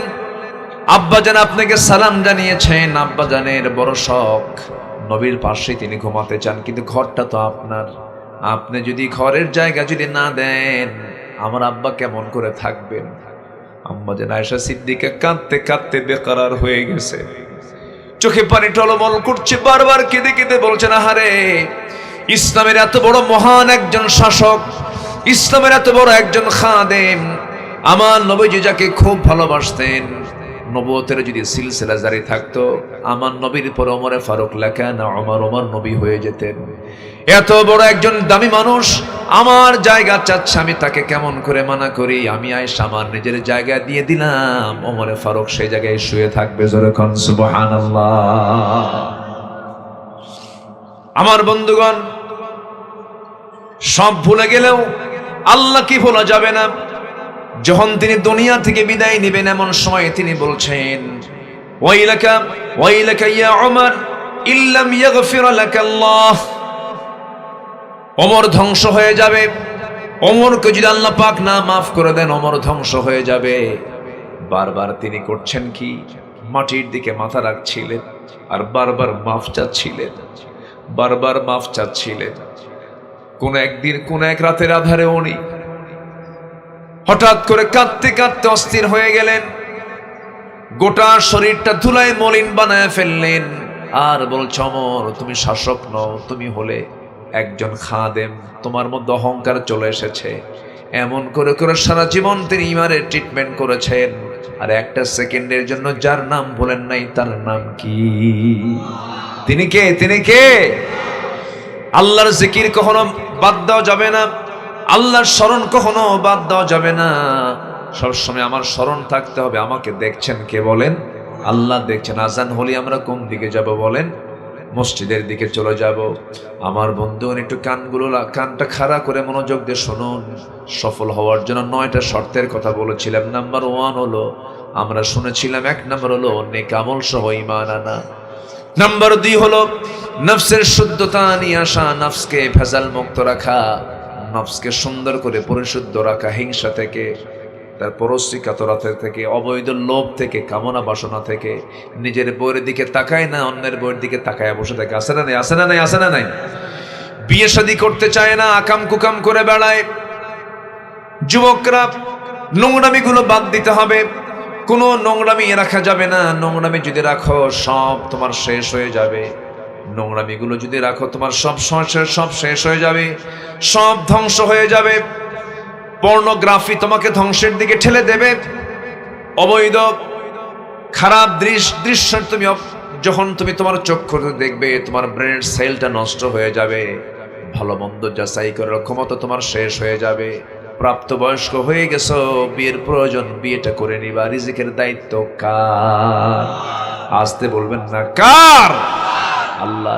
আব্বা জান আপনাকে সালাম জানিয়েছেন। আব্বা জানের বড় শখ, নবীর পাশে তিনি ঘুমাতে চান, কিন্তু ঘরটা তো আপনার। আপনি যদি ঘরের জায়গা যদি না দেন, আমার আব্বা কেমন করে থাকবেন? আম্মা জান আয়েশা সিদ্দিকা কাঁদতে কাঁদতে বেকরার হয়ে গেছে, চোখে পানি টলমল করছে, বারবার কেঁদে কেঁদে বলছেন, আহারে ইসলামের এত বড় মহান একজন শাসক, ইসলামের এত বড় একজন খাদেম, আমার নবীজি যাকে খুব ভালোবাসতেন, নবুয়তের যদি সিলসিলা জারি থাকতো, আমার নবীর পর ওমরে ফারুক লেখা না ওমর নবী হয়ে যেতেন। এত বড় একজন দামি মানুষ আমার জায়গা চাচ্ছে, আমি তাকে কেমন করে মানা করি? আমি আয়েশা আমার নিজের জায়গা দিয়ে দিলাম, ওমরে ফারুক সেই জায়গায় শুয়ে থাকবে। জোরে কোন সুবহানাল্লাহ। আমার বন্ধুগণ, সব ভুলে গেলেও আল্লাহ কি ভোলা যাবে না? যখন তিনি দুনিয়া থেকে বিদায় নেবেন, এমন সময় তিনি বলছেন, ওয়াইলাকা ইয়া উমর ইল্লাম ইয়াগফির লাকাল্লাহ, ওমর ধ্বংস হয়ে যাবে। ওমরকে যদি আল্লাহ পাক না মাফ করে দেন, ওমর ধ্বংস হয়ে যাবে। বারবার তিনি করছেন কি? মাটির দিকে মাথা রাখছিলেন আর বারবার মাফ চাচ্ছিলেন, বারবার মাফ চাচ্ছিলেন। কোন একদিন কোন এক রাতের আধারে উনি হঠাৎ করে কাঁদতে কাঁদতে অস্থির হয়ে গেলেন, গোটা শরীরটা ধুলায় মলিন বানায় ফেললেন। আর বলছে, ওমর তুমি শাসক নও, তুমি হলে একজন খাদেম, তোমার মধ্যে অহংকার চলে এসেছে। এমন করে করে সারা জীবন তিনি ইমানের ট্রিটমেন্ট করেছেন, আর একটা সেকেন্ডের জন্য যার নাম বলেন নাই তার নাম কি? তিনি কে? তিনি কে? আল্লাহর জিকির কখনো বাদ দেওয়া যাবে না, আল্লাহর স্মরণ কখনো বাদ দেওয়া যাবে না। সবসময় আমার স্মরণ থাকতে হবে, আমাকে দেখছেন কে বলেন? আল্লাহ দেখছেন। আজান হলে আমরা কোন দিকে যাব বলেন? মসজিদের দিকে চলে যাব। আমার বন্ধুগণ, একটু কানটা খাড়া করে মনোযোগ দিয়ে শুনুন। সফল হওয়ার জন্য 9টা শর্তের কথা বলেছিলাম। নাম্বার 1 হলো, আমরা শুনেছিলাম, 1 নম্বর হলো নেক আমল সহ ঈমান আনা। নাম্বার 2 হলো নফসের শুদ্ধতা নিয়ে আসা, নফসকে ভেজাল মুক্ত রাখা, নফসকে সুন্দর করে পরিশুদ্ধ রাখা হিংসা থেকে, তার পরশ্রীকাতরতা থেকে, অবৈধ লোভ থেকে, কামনা বাসনা থেকে। নিজের বউয়ের দিকে তাকায় না, অন্যের বউয়ের দিকে তাকায় বসে থাকে। আসে না নাই? আসে না নাই? আসে না নাই? বিয়ে শাদী করতে চায় না, আকাম কুকাম করে বেড়ায়। যুবকরা, নোংরামি গুলো বাদ দিতে হবে। কোনো নোংরামি রাখা যাবে না। নোংরামি যদি রাখো সব তোমার শেষ হয়ে যাবে। নোংরামি গুলো যদি রাখো তোমার সব শেষ হয়ে যাবে, সব ধ্বংস হয়ে যাবে। পর্নোগ্রাফি তোমাকে ধ্বংসের দিকে ঠেলে দেবে। অবৈধ খারাপ দৃশ্য যখন তুমি তোমার চক্ষু দেখবে, তোমার ব্রেনের সেলটা নষ্ট হয়ে যাবে। ভালো মন্দ যাচাই করার ক্ষমতা তোমার শেষ হয়ে যাবে। প্রাপ্তবয়স্ক হয়ে গেছো, বিয়ের প্রয়োজন, বিয়েটা করে নিবা। রিজিকের দায়িত্ব কার? আসতে বলবেন না, কার? আল্লাহ।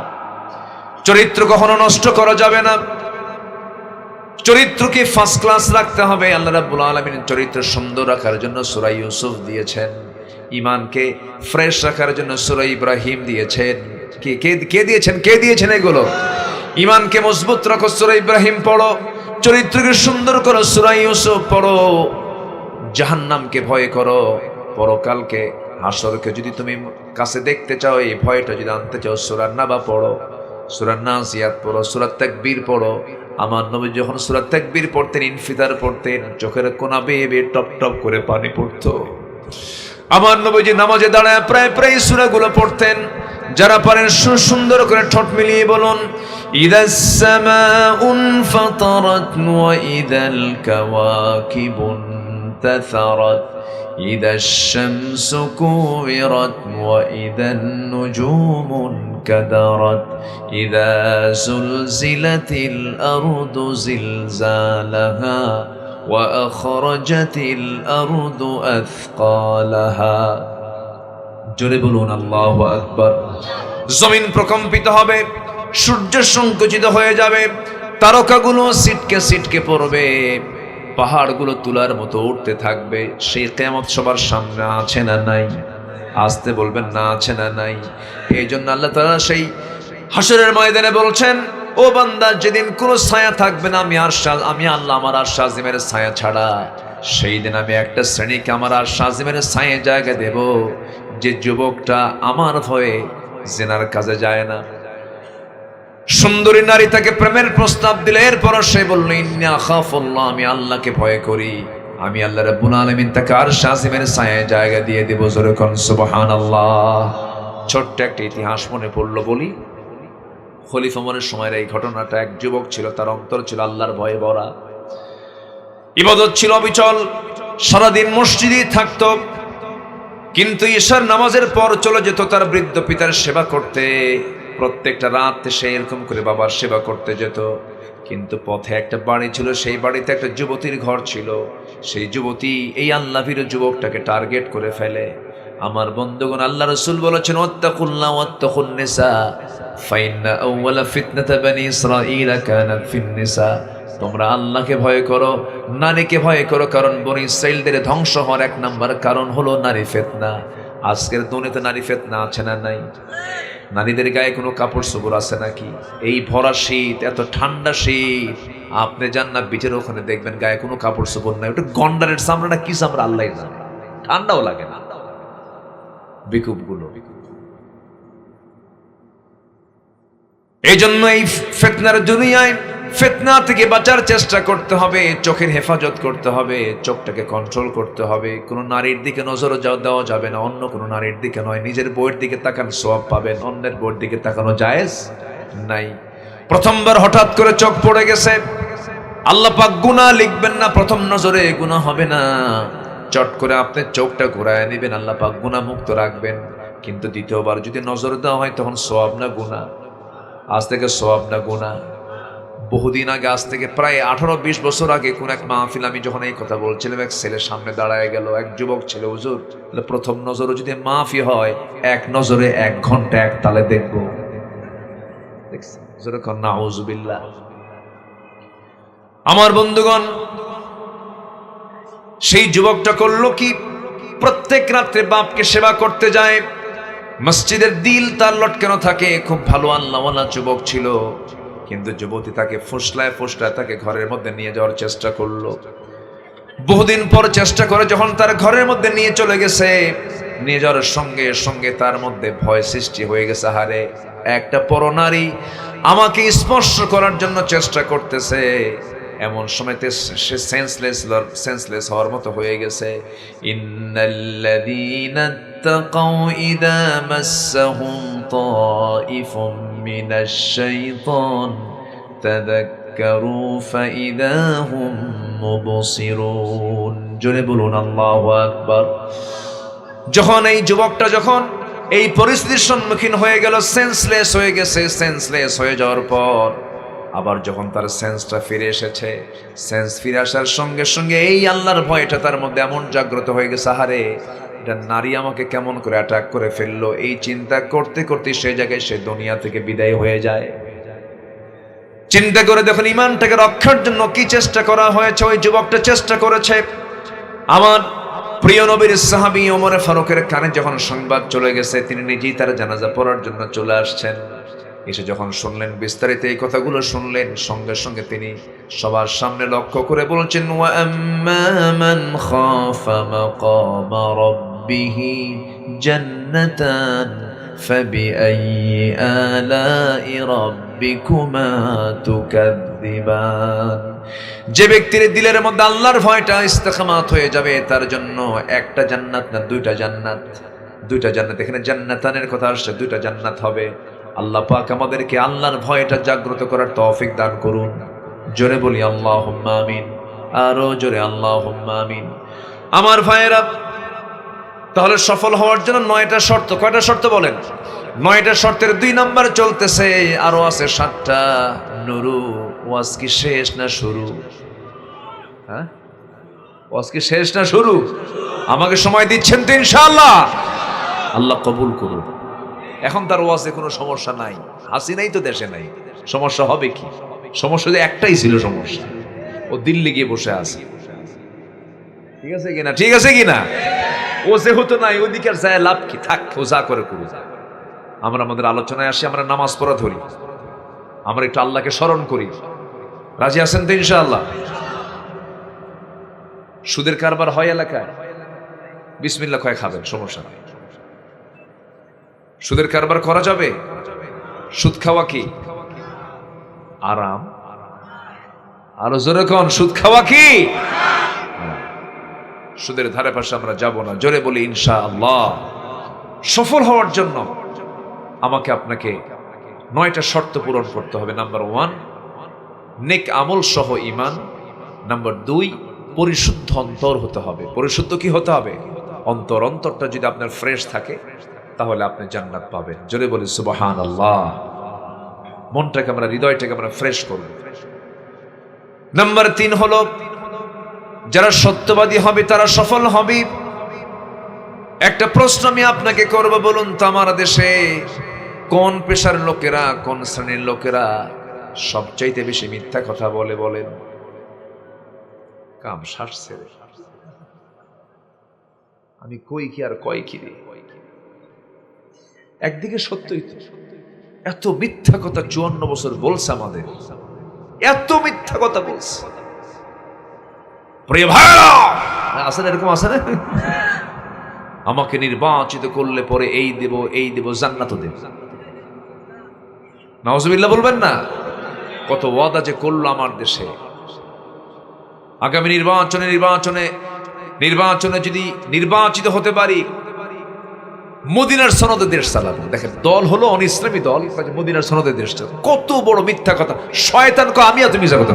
চরিত্র কখনো নষ্ট করা যাবে না, চরিত্রকে ফার্স্ট ক্লাস রাখতে হবে। আল্লাহ রাব্বুল আলামিন চরিত্র সুন্দর রাখার জন্য সূরা ইউসুফ দিয়েছেন, ঈমানকে ফ্রেশ রাখার জন্য সূরা ইব্রাহিম দিয়েছেন। কে দিয়েছেন? কে দিয়েছেন এগুলো? ঈমানকে মজবুত রাখো, সূরা ইব্রাহিম পড়ো। চরিত্রকে সুন্দর করো, সূরা ইউসুফ পড়ো। জাহান্নামকে ভয় করো, পরকালকে, হাসরকে যদি তুমি কাছে দেখতে চাও, এই ভয়টা যদি আনতে চাও, সূরা নাবা পড়ো, সূরা নাজিয়াত পড়ো, সূরা তাকবীর পড়ো। আমার নবী যখন সূরা তাকবীর পড়তেন, ইনফিতার পড়তেন, চোখের কোনা বেয়ে বেয়ে টপ টপ করে পানি পড়তো। আমার নবী যে নামাজে দাঁড়ায় প্রায় প্রায় সূরাগুলো পড়তেন। যারা পারেন সুন্দর করে ঠোঁট মিলিয়ে বলুন, ইদাস সামাউন ফাতারাত ওয়া ইদাল কাওয়াকিবুন তাসারাত, ইদাশ শামসু কুবিরাত ওয়া ইদান নুজুমুন কাদারাত, ইদা যুলজিলাতিল আরদু জিলজালাহা ওয়া আখরাজাতিল আরদু আথকালাহা। জোরে বলুন আল্লাহু আকবার। জমিন প্রকম্পিত হবে, সূর্য সংকুচিত হয়ে যাবে, তারকাগুলো সিটকে সিটকে পড়বে, পাহাড়গুলো তুলার মতো উঠতে থাকবে। সেই কিয়ামত সবার সামনে আছে না নাই? আসতে বলবেন না, আছে না নাই? এই জন্য আল্লাহ তাআলা সেই হাসরের ময়দানে বলছেন, ও বান্দা, যেদিন কোনো ছায়া থাকবে না আমি আল্লাহ আমার আরশ আজিমের ছায়া ছাড়া, সেই দিন আমি একটা শ্রেণীকে আমার আরশ আজিমের ছায়া জায়গা দেব, যে যুবকটা আমার ভয়ে জিনার কাজে যায় না। সুন্দরী নারী তাকে প্রেমের প্রস্তাব দিলে, এরপর সে বলল, ইন্নী আখাফুল্লাহ, আমি আল্লাহকে ভয় করি। আমি আল্লাহ রাব্বুল আলামিন তাকে আরশ আজিমের ছায়া জায়গা দিয়ে দেব। জোরে কোন সুবহানাল্লাহ। ছোট্ট একটা ইতিহাস মনে পড়লো বলি। খলিফা ওমরের সময়ের এই ঘটনাটা। এক যুবক ছিল, তার অন্তর ছিল আল্লাহর ভয়ে ভরা, ইবাদত ছিল অবিচল, সারাদিন মসজিদে থাকতো, কিন্তু ঈশার নামাজের পর চলে যেত তার বৃদ্ধ পিতার সেবা করতে। প্রত্যেকটা রাত সে এরকম করে বাবার সেবা করতে যেত। কিন্তু পথে একটা বাড়ি ছিল, সেই বাড়িতে একটা যুবতীর ঘর ছিল। সেই যুবতী এই আল্লাহভীরু যুবকটাকে টার্গেট করে ফেলে। আমার বন্ধুগণ, আল্লাহ রাসূল বলেছেন, ওয়াত্তাকুল্লাহ ওয়াত্তাকুন নিসা ফাইন্না আউওয়ালা ফিতনাতা বনি ইসরাঈল কানাত ফিন নিসা। তোমরা আল্লাহকে ভয় করো, নারীকে ভয় করো, কারণ বনি ইসরাঈলদের ধ্বংস হওয়ার 1 নাম্বার কারণ হলো নারী ফিতনা। আজকের দুনিয়াতে নারী ফিতনা আছে না নাই? নারীদের গায়ে কোনো কাপড় চোপড় আছে নাকি? এই ভরা শীত, এত ঠান্ডা শীত, আপনি জান্নাত বিচের ওখানে দেখবেন গায়ে কোনো কাপড় চোপড় নাই। ওটা গন্ডারের চামড়াটা কি চামড়া আল্লাহ জানে, ঠান্ডাও লাগে না। বিকুপগুলো। এই জন্য এই ফিতনার দুনিয়ায় ফিতনা থেকে বাঁচার চেষ্টা করতে হবে, চোখের হেফাজত করতে হবে, চোখটাকে কন্ট্রোল করতে হবে। কোনো নারীর দিকে নজর দেওয়া যাবে না, অন্য কোনো নারীর দিকে নয়। নিজের বউয়ের দিকে তাকান সওয়াব পাবেন, অন্যের বউয়ের দিকে তাকানো জায়েজ নাই। প্রথমবার হঠাৎ করে চোখ পড়ে গেছে, আল্লাহ পাক গুনাহ লিখবেন না, প্রথম নজরে গুনাহ হবে না। চট করে আপনি চোখটা ঘুরায় নেবেন, আল্লাহ পাক গুনাহ মুক্ত রাখবেন। কিন্তু দ্বিতীয়বার যদি নজর দেওয়া হয় তখন সওয়াব না গুনাহ? আজ থেকে সওয়াব না গুনাহ? বহুদিন আগে, আজ থেকে প্রায় 18-20 বছর আগে কোন এক মাহফিল আমি যখন এই কথা বলছিলাম, এক ছেলে সামনে দাঁড়ায় গেল, এক যুবক ছেলে, হুজুর প্রথম নজরে যদি মাফি হয়, এক নজরে 1 ঘন্টা এক তালে দেখবো। দেখছেন? নাউজুবিল্লাহ। আমার বন্ধুগণ, সেই যুবকটা করলো কি, প্রত্যেক রাত্রে বাপকে সেবা করতে যায়, মসজিদের দিল তার লটকানো থাকে, খুব ভালো আল্লাহওয়ালা যুবক ছিল। কিন্তু যুবতী তাকে ফুসলায় তাকে ঘরের মধ্যে নিয়ে যাওয়ার চেষ্টা করলো। বহুদিন পর চেষ্টা করে যখন তার ঘরের মধ্যে নিয়ে চলে গেছে, নিয়ে যাওয়ার সঙ্গে সঙ্গে তার মধ্যে ভয় সৃষ্টি হয়ে গেছে। হারে, একটা পরনারী আমাকে স্পর্শ করার জন্য চেষ্টা করতেছে। এমন সময়তে সে সেন্সলেস হওয়ার মতো হয়ে গেছে। ইন্নাল্লাযীনা তাকাউ ইযা মাসসাহুম তাইফুম মিনাশ শাইতান তাযাক্কারু ফাইযা হুম মুবসিরুন। জোরে বলুন আল্লাহু আকবার। যখন এই যুবকটা যখন এই পরিস্থিতির সম্মুখীন হয়ে গেল, সেন্সলেস হয়ে গেছে, সেন্সলেস হয়ে যাওয়ার পর আবার যখন তার সেন্সটা ফিরে এসেছে, সেন্স ফিরে আসার সঙ্গে সঙ্গে এই আল্লাহর ভয়টা তার মধ্যে এমন জাগ্রত হয়ে গেছে, হারে এটা নারী আমাকে কেমন করে অ্যাটাক করে ফেললো। এই চিন্তা করতে করতে সেই জায়গায় সে দুনিয়া থেকে বিদায় হয়ে যায়। চিন্তা করে দেখুন, ইমানটাকে রক্ষার জন্য কি চেষ্টা করা হয়েছে। ওই যুবকটা চেষ্টা করেছে। আমার প্রিয় নবীর সাহাবী ওমর ফারুকের কানে যখন সংবাদ চলে গেছে, তিনি নিজেই তার জানাজা পড়ার জন্য চলে আসছেন। এসে যখন শুনলেন বিস্তারিত এই কথাগুলো শুনলেন, সঙ্গে সঙ্গে তিনি সবার সামনে লক্ষ্য করে বলছেন, ওয়া আম্মা মান খাফা মাকামা রাব্বিহি জান্নাতান ফাবিআইয়ি আলাই রাব্বিকুমা তুকাযযিবান। যে ব্যক্তির দিলের মধ্যে আল্লাহর ভয়টা ইস্তেকামাত হয়ে যাবে, তার জন্য একটা জান্নাত না, দুইটা জান্নাত। দুইটা জান্নাত, এখানে জান্নাতানের কথা আসছে, দুইটা জান্নাত হবে। আল্লাহ পাক আমাদেরকে আল্লাহর ভয়টা জাগ্রত করার তৌফিক দান করুন। জোরে বলি আল্লাহুম্মা আমিন, আরো জোরে আল্লাহুম্মা আমিন। আমার ভাইয়েরা, তাহলে সফল হওয়ার জন্য 9টা শর্ত। কয়টা শর্ত বলেন? 9টা শর্তের 2 নাম্বার চলতেছে, আরো আছে 7টা। নুরু, ওয়াজ কি শেষ না শুরু? হ্যাঁ, ওয়াজ কি শেষ না শুরু? আমাকে সময় দিচ্ছেন তো ইনশাআল্লাহ? আল্লাহ কবুল করুন। এখন তার ওয়াজে কোনো সমস্যা নাই, হাসিনাই তো দেশে নাই, সমস্যা হবে কি? সমস্যা যে একটাই ছিল, সমস্যা ও দিল্লি গিয়ে বসে আছে। ঠিক আছে কিনা? ঠিক আছে কিনা? ও যেহেতু নাই, ওদিকে আর যায় লাভ কি? থাক, ও যা করে করু। আমরা আমাদের আলোচনায় আসি, আমরা নামাজ পড়া ধরি, আমরা একটু আল্লাহকে স্মরণ করি। রাজি আছেন তো ইনশাআল্লাহ? সুদের কারবার হয় এলাকায়, বিসমিল্লাহ কয় খাবেন, সমস্যা নেই। সুদের কারবার করা যাবে? সুদ খাওয়া কি আরাম? আরো জোরে কোন, সুদ খাওয়া কি? সুদের ধারে পাশে আমরা যাব না। জোরে বলি ইনশাআল্লাহ। সফল হওয়ার জন্য আমাকে আপনাকে 9টা শর্ত পূরণ করতে হবে। নাম্বার 1, নেক আমল সহ ঈমান। নাম্বার 2, পরিশুদ্ধ অন্তর হতে হবে। পরিশুদ্ধ কি হতে হবে? অন্তর। অন্তরটা যদি আপনার ফ্রেশ থাকে তাহলে আপনি জান্নাত পাবেন। জোরে বলি সুবহানাল্লাহ। মনটাকে আমরা, হৃদয়টাকে আমরা ফ্রেশ করব। নাম্বার 3 হলো, যারা সত্যবাদী হবে তারা সফল হবে। একটা প্রশ্ন আমি আপনাকে করব, বলুন তো আমার দেশে কোন পেশার লোকেরা, কোন শ্রেণীর লোকেরা সবচাইতে বেশি মিথ্যা কথা বলে? বলেন। কাম সারছে, আমি কই কি আর কয় কি রে। একদিকে সত্যই তো, এত মিথ্যা কথা 54 বছর বলছে আমাদের, এত মিথ্যা কথা বলছে। প্রিয় ভাইরা, আসেন এরকম আসেন, আমাকে নির্বাচিত করলে পরে এই দেব জান্নাতও দেব। নাউজুবিল্লাহ বলবেন না? কত ওয়াদা যে করলো আমার দেশে। আগামী নির্বাচনে যদি নির্বাচিত হতে পারি, মদিনার সনদে দেশ চালাবো। দেখেন, দল হলো অনিসলামী দল, মদিনার সনদে দেশ চালাবো। কত বড় মিথ্যা কথা! শয়তান কো আমি আর তুমি মিথ্যা কথা,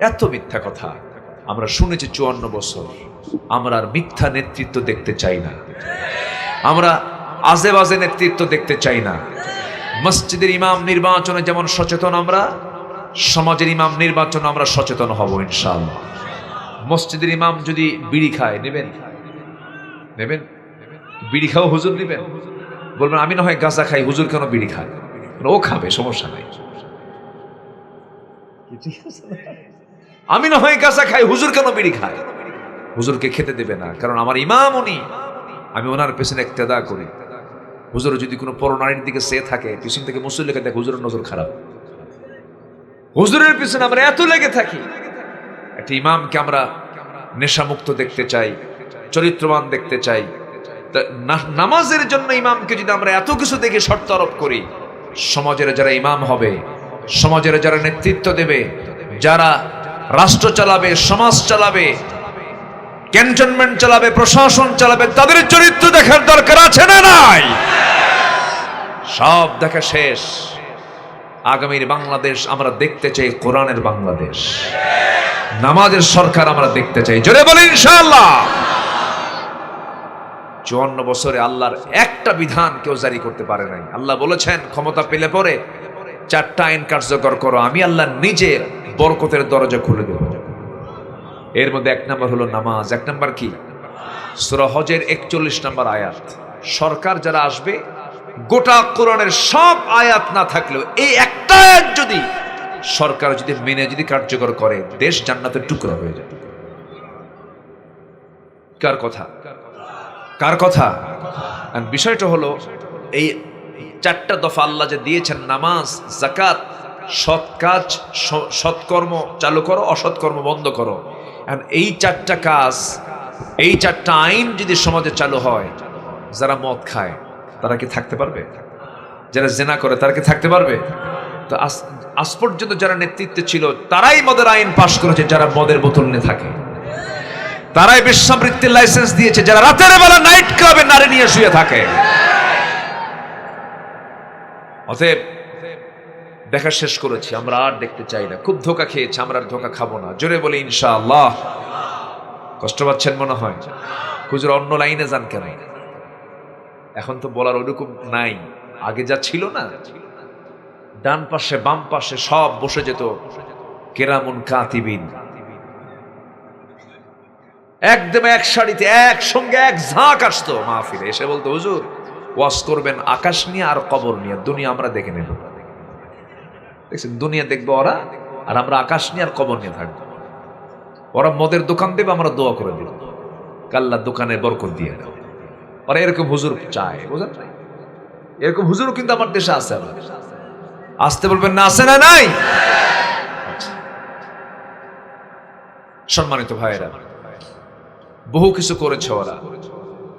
এত মিথ্যা কথা আমরা শুনেছি 54 বছর। আমরা আর মিথ্যা নেতৃত্ব দেখতে চাই না, আমরা আজে বাজে নেতৃত্ব দেখতে চাই না। মসজিদের ইমাম নির্বাচনে যেমন সচেতন, আমরা সমাজের ইমাম নির্বাচনে আমরা সচেতন হব ইনশাআল্লাহ। মসজিদের ইমাম যদি বিড়ি খায়, নেবেন? বিড়ি খাও হুজুর নেবেন? বলবেন আমি না হয় গাঁজা খাই, হুজুর কেন বিড়ি খায়? ও খাবে, সমস্যা নাই। আমি না হয় গাঁজা খাই, হুজুর কেন বিড়ি খায়? হুজুরকে খেতে দেবে না, কারণ আমার ইমাম উনি, আমি ওনার পেছনে ইক্তেদা করি। হুজুর যদি কোনো পরনারীর দিকে চেয়ে থাকে, পিছন থেকে মুসল্লিকে দেখে হুজুরের নজর খারাপ। হুজুরের পিছনে আমরা এত লেগে থাকি। একটা ইমামকে আমরা নেশামুক্ত দেখতে চাই, চরিত্রবান দেখতে চাই। নামাজের জন্য ইমামকে যদি আমরা এত কিছু দেখে শর্ত আরোপ করি, সমাজের যারা ইমাম হবে, সমাজের যারা নেতৃত্ব দেবে, যারা রাষ্ট্র চালাবে, সমাজ চালাবে, ক্যান্টনমেন্ট চালাবে, প্রশাসন চালাবে, তাদের চরিত্র দেখার দরকার আছে না নাই? সব দেখা শেষ। আগামীর বাংলাদেশ আমরা দেখতে চাই কোরআনের বাংলাদেশ, নামাজের সরকার আমরা দেখতে চাই। জোরে বলি ইনশাআল্লাহ। 54 বছরে আল্লাহর একটা বিধান কেউ জারি করতে পারে নাই। আল্লাহ বলেছেন ক্ষমতা পেলে পরে 4টা আইন কার্যকর করো, আমি আল্লাহ নিজে বরকতের দরজা খুলে দেব। এর মধ্যে 1 নম্বর হলো নামাজ। 1 নম্বর কি? সূরা হজের 41 নম্বর আয়াত। সরকার যারা আসবে, গোটা কোরআনের সব আয়াত না থাকলেও এই একটা আয়াত যদি সরকার যদি মেনে যদি কার্যকর করে, দেশ জান্নাতের টুকরা হয়ে যাবে। কার কথা? কার কথা? বিষয়টা হলো এই 4টা দফা আল্লাহ যে দিয়েছেন, নামাজ, যাকাত, সৎ কাজ, সৎকর্ম চালু করো, অসৎকর্ম বন্ধ করো। এই 4টা কাজ, এই 4টা আইন যদি সমাজে চালু হয়, যারা মদ খায় তারা কি থাকতে পারবে? যারা জেনা করে তারা কি থাকতে পারবে? তো আজ পর্যন্ত যারা নেতৃত্বে ছিল তারাই মদের আইন পাশ করেছে, যারা মদের বোতল নিয়ে থাকে। তারাই বেশ্যাবৃত্তির লাইসেন্স দিয়েছে, যারা রাতের বেলা নাইট ক্লাবে নারী নিয়ে শুয়ে থাকে। অতএব দেখা শেষ করেছি, আমরা আর দেখতে চাই না। খুব ধোঁকা খেয়েছি, আমরা আর ধোঁকা খাবো না। জোরে বলি ইনশাআল্লাহ। কষ্ট পাচ্ছেন মনে হয়? হুজুর অন্য লাইনে যান কেন? এখন তো বলার ওরকম নাই, আগে যা ছিল না, ডান পাশে বাম পাশে সব বসে যেত কেরামুন কাতিবিন, একদম এক শাড়িতে একসঙ্গে এক ঝাঁক আসতো মাহফিলে, এসে বলতো হুজুর ওয়াজ করবেন আকাশ নিয়ে আর কবর নিয়ে, দুনিয়া আমরা দেখে নেব। দেখছেন, দুনিয়া দেখবো ওরা, আর আমরা আকাশ নিয়ে আর কবর নিয়ে থাকবো। ওরা মদের দোকান দেবে, আমরা দোয়া করে দেব, কাল্লা দোকানে বরকত দিয়ে দাও। ওরা এরকম হুজুর চায়, বুঝলেন? এরকম হুজুরও কিন্তু আমার দেশে আছে। আসতে বলবেন না, আছে না নাই? সম্মানিত ভাইয়েরা, বহু কিছু করেছে ওরা।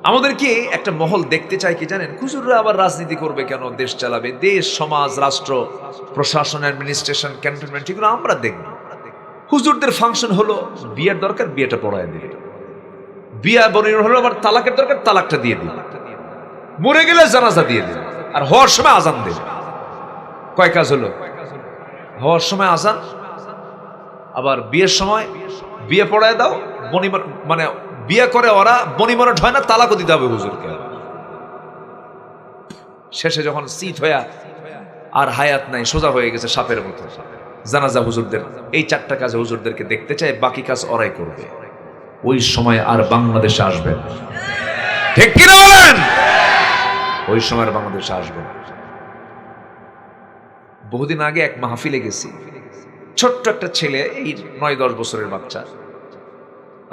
আমাদেরকে একটা মহল দেখতে চাই কি জানেন? হুজুররা আবার রাজনীতি করবে কেন? দেশ চালাবে, দেশ, সমাজ, রাষ্ট্র, প্রশাসন, অ্যাডমিনিস্ট্রেশন, ক্যান্টনমেন্ট, এগুলো আমরা দেখব। হুজুরদের ফাংশন হলো বিয়ের দরকার বিয়েটা পড়ায় দিবে, বিয়া বনির হলো আবার তালাকের দরকার তালাকটা দিয়ে দিবে, মরে গেলে জানাজা দিয়ে দিবে, আর হওয়ার সময় আজান দেবে। কয় কাজ হলো? হওয়ার সময় আজান, আবার বিয়ের সময় বিয়ে পড়ায় দাও, মানে বিয়ে করে ওরা, বনিমরট হয় না, তালাকও দিতে হবে হুজুরকে। শেষে যখন সিট হইয়া আর হায়াত নাই, সোজা হয়ে গেছে সাপের মতো, জানাজা হুজুরদের। এই 4টা কাজে হুজুরদেরকে দেখতে চাই, বাকি কাজ ওরাই করবে। ওই সময় আর বাংলাদেশে আসবেন, ঠিক কিনা বলেন? ওই সময় আর বাংলাদেশে আসবেন। বহুদিন আগে এক মাহফিলে গেছি, ছোট্ট একটা ছেলে, এই 9-10 বছরের বাচ্চা।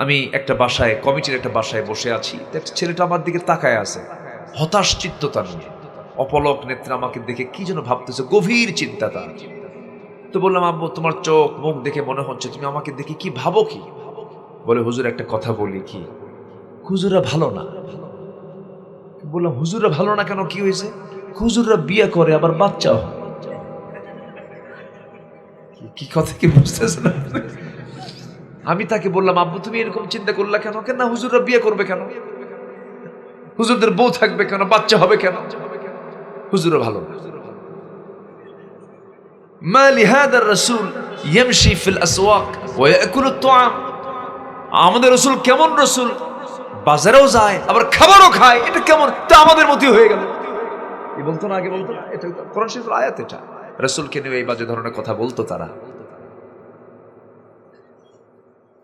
আমি একটা বাসায়, কমিটির একটা বাসায় বসে আছি, ছেলেটা আমার দিকে তাকায় আছে। হতাশ চিত্ততা নিয়ে অপলক নেত্রে আমাকে দেখে কি যেন ভাবতেছে, গভীর চিন্তা তার। তো বললাম, আব্বু তোমার চোখ মুখ দেখে মনে হচ্ছে তুমি আমাকে দেখে কি ভাবো কি? বলে, হুজুর একটা কথা বলি। কি? হুজুররা ভালো না। বললাম, হুজুররা ভালো না কেন, কি হয়েছে? হুজুররা বিয়ে করে আবার বাচ্চাও হয়। কি কথা কি বুঝতেছে না? আমি তাকে বললাম, আব্বু তুমি এরকম চিন্তা করলা কেন? কেন হুজুররা বিয়ে করবে কেন? হুজুরদের বউ থাকবে কেন? বাচ্চা হবে কেন? হুজুররা ভালো না। মা লিহাদার রাসূল ইয়ামশি ফিল আসওয়াক ওয়া ইয়াকুলুত তুআম। আমাদের রাসূল কেমন রাসূল? বাজারেও যায় আবার খাবারও খায়। এটা কেমন? তা আমাদের মতই হয়ে গেল। এই বলতো না, আগে বলতো না, এটা কোরআন শরীফের আয়াত। এটা রাসূলকে নিয়ে এই বাজে ধরনের কথা বলতো তারা।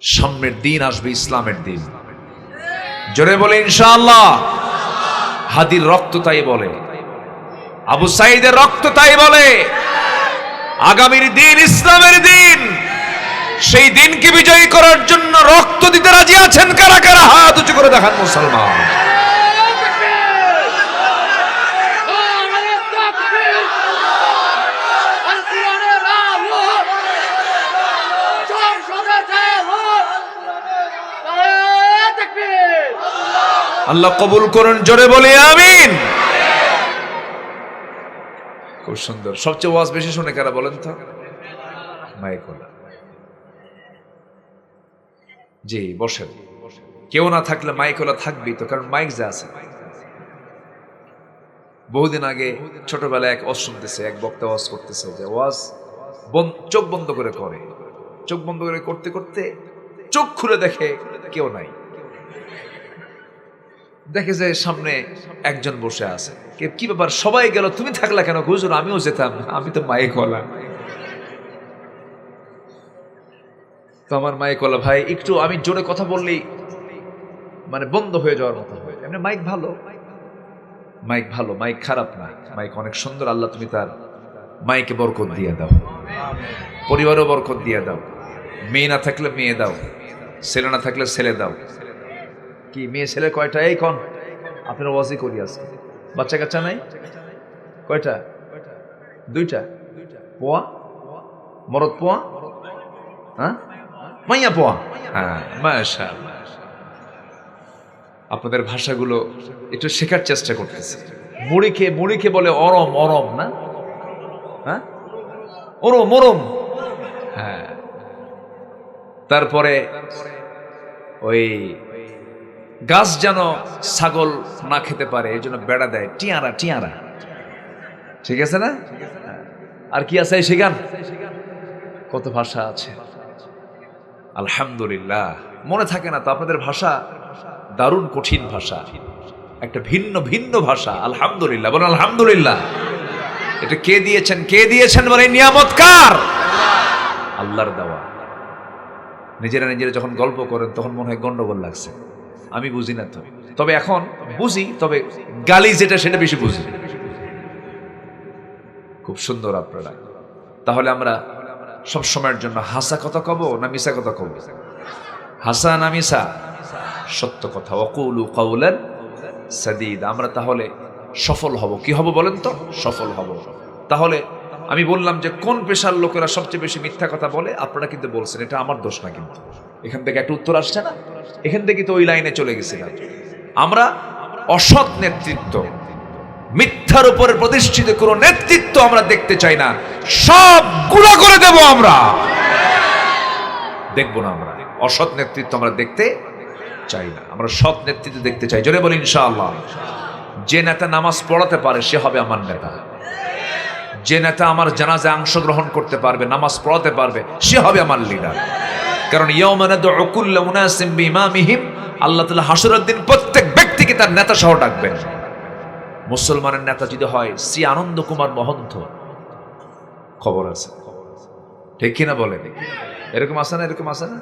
সামনের দিন আসবে ইসলামের দিন, জোরে বলে ইনশাআল্লাহ। হাদির রক্ত তাই বলে, আবু সাঈদের রক্ত তাই বলে। আগামীর দিন ইসলামের দিন, সেই দিনকে বিজয়ী করার জন্য রক্ত দিতে রাজি আছেন কারা কারা? হাত উঁচু করে দেখান মুসলমান। আল্লাহ কবুল করুন, জোরে বলি আমিন। খুব সুন্দর। সবচেয়ে ওয়াজ বেশি শুনে কারা বলেন তো? মাইকওয়ালা। জি বসেন। কেউ না থাকলে মাইকওয়ালা থাকবেই তো, কারণ মাইক যা আছে। বহুদিন আগে ছোটবেলায় এক ওয়াজ শুনতেছে, এক বক্তা ওয়াজ করতেছে, যে ওয়াজ চোখ বন্ধ করে করে, চোখ বন্ধ করে করতে করতে চোখ খুলে দেখে কেউ নাই। দেখে যে সামনে একজন বসে আছে। কি ব্যাপার, সবাই গেল, তুমি থাকলা কেন? হুজুর আমিও যেতাম, আমি তো মাইকওয়ালা। তো আমার মাইকওয়ালা ভাই একটু আমি জোরে কথা বললেই মানে বন্ধ হয়ে যাওয়ার মতো হয়। এমনি মাইক ভালো, মাইক ভালো, মাইক খারাপ না, মাইক অনেক সুন্দর। আল্লাহ তুমি তার মাইকে বরকত দিয়ে দাও, পরিবারও বরকত দিয়ে দাও। মেয়ে না থাকলে মেয়ে দাও, ছেলে না থাকলে ছেলে দাও। কি মেয়ে ছেলে কয়টা? এই কোন আপনার ওয়াজি করি আজকে। বাচ্চা কাচ্চা নাই? কয়টা? দুইটা। পোয়া? মরদ পোয়া? হ্যাঁ, মাইয়া পোয়া। হ্যাঁ, মাশাআল্লাহ। আপনাদের ভাষাগুলো একটু শেখার চেষ্টা করতেছি। মুড়িকে বলে অরম, অরম না? হ্যাঁ, ওরম, ওরম। হ্যাঁ, তারপরে ওই গাছ যেন ছাগল না খেতে পারে এই জন্য বেড়া দেয়, টিয়ারা। টিয়ারা ঠিক আছে না? আর কি আছে সেখান? কত ভাষা আছে, আলহামদুলিল্লাহ। মনে থাকে না তো? আপনাদের ভাষা দারুণ কঠিন ভাষা, একটা ভিন্ন ভিন্ন ভাষা। আলহামদুলিল্লাহ বলেন, আলহামদুলিল্লাহ। এটা কে দিয়েছেন? কে দিয়েছেন? বলে নিয়ামত কার? আল্লাহর দেওয়া। নিজেরা যখন গল্প করেন তখন মনে হয় গন্ডগোল লাগছে, আমি বুঝি না তো। তবে এখন বুঝি, তবে গালি যেটা সেটা বেশি বুঝি। খুব সুন্দর আপনারা। তাহলে আমরা সব সময়ের জন্য হাসা কথা কব না মিছা কথা কব? হাসা না মিছা? সত্য কথা। ওয়াকুলু কাওলান সাদীদা। আমরা তাহলে সফল হব। কি হব বলেন তো? সফল হব। তাহলে আমি বললাম যে কোন পেশার লোকেরা সবচেয়ে বেশি মিথ্যা কথা বলে? আপনারা কিন্তু বলছেন, এটা আমার দোষ না। কিন্তু এখান থেকে একটা উত্তর আসছে না? এখান থেকে তো ওই লাইনে চলে গেছিলাম। আমরা অসৎ নেতৃত্ব, মিথ্যার উপরে প্রতিষ্ঠিত কোনো নেতৃত্ব আমরা দেখতে চাই না। সব গুলা করে দেব আমরা, দেখব না। আমরা অসৎ নেতৃত্ব আমরা দেখতে চাই না, আমরা সৎ নেতৃত্ব দেখতে চাই। জোরে বলি ইনশাআল্লাহ। যে নেতা নামাজ পড়াতে পারে সে হবে আমার নেতা। যে নেতা আমার জানাজায় অংশগ্রহণ করতে পারবে, নামাজ পড়াতে পারবে, সে হবে আমার লিডার। কারণ ইয়াউমা নাদউ কুল্লা উনাসিম বিইমামিহিম, আল্লাহ তাআলা হাসরের দিন প্রত্যেক ব্যক্তিকে তার নেতা সহ ডাকবেন। মুসলমানের নেতা যদি হয় শ্রী আনন্দ কুমার মহন্ত, খবর আছে, ঠিক কিনা বলেন? এরকম আছে না? এরকম আছে না?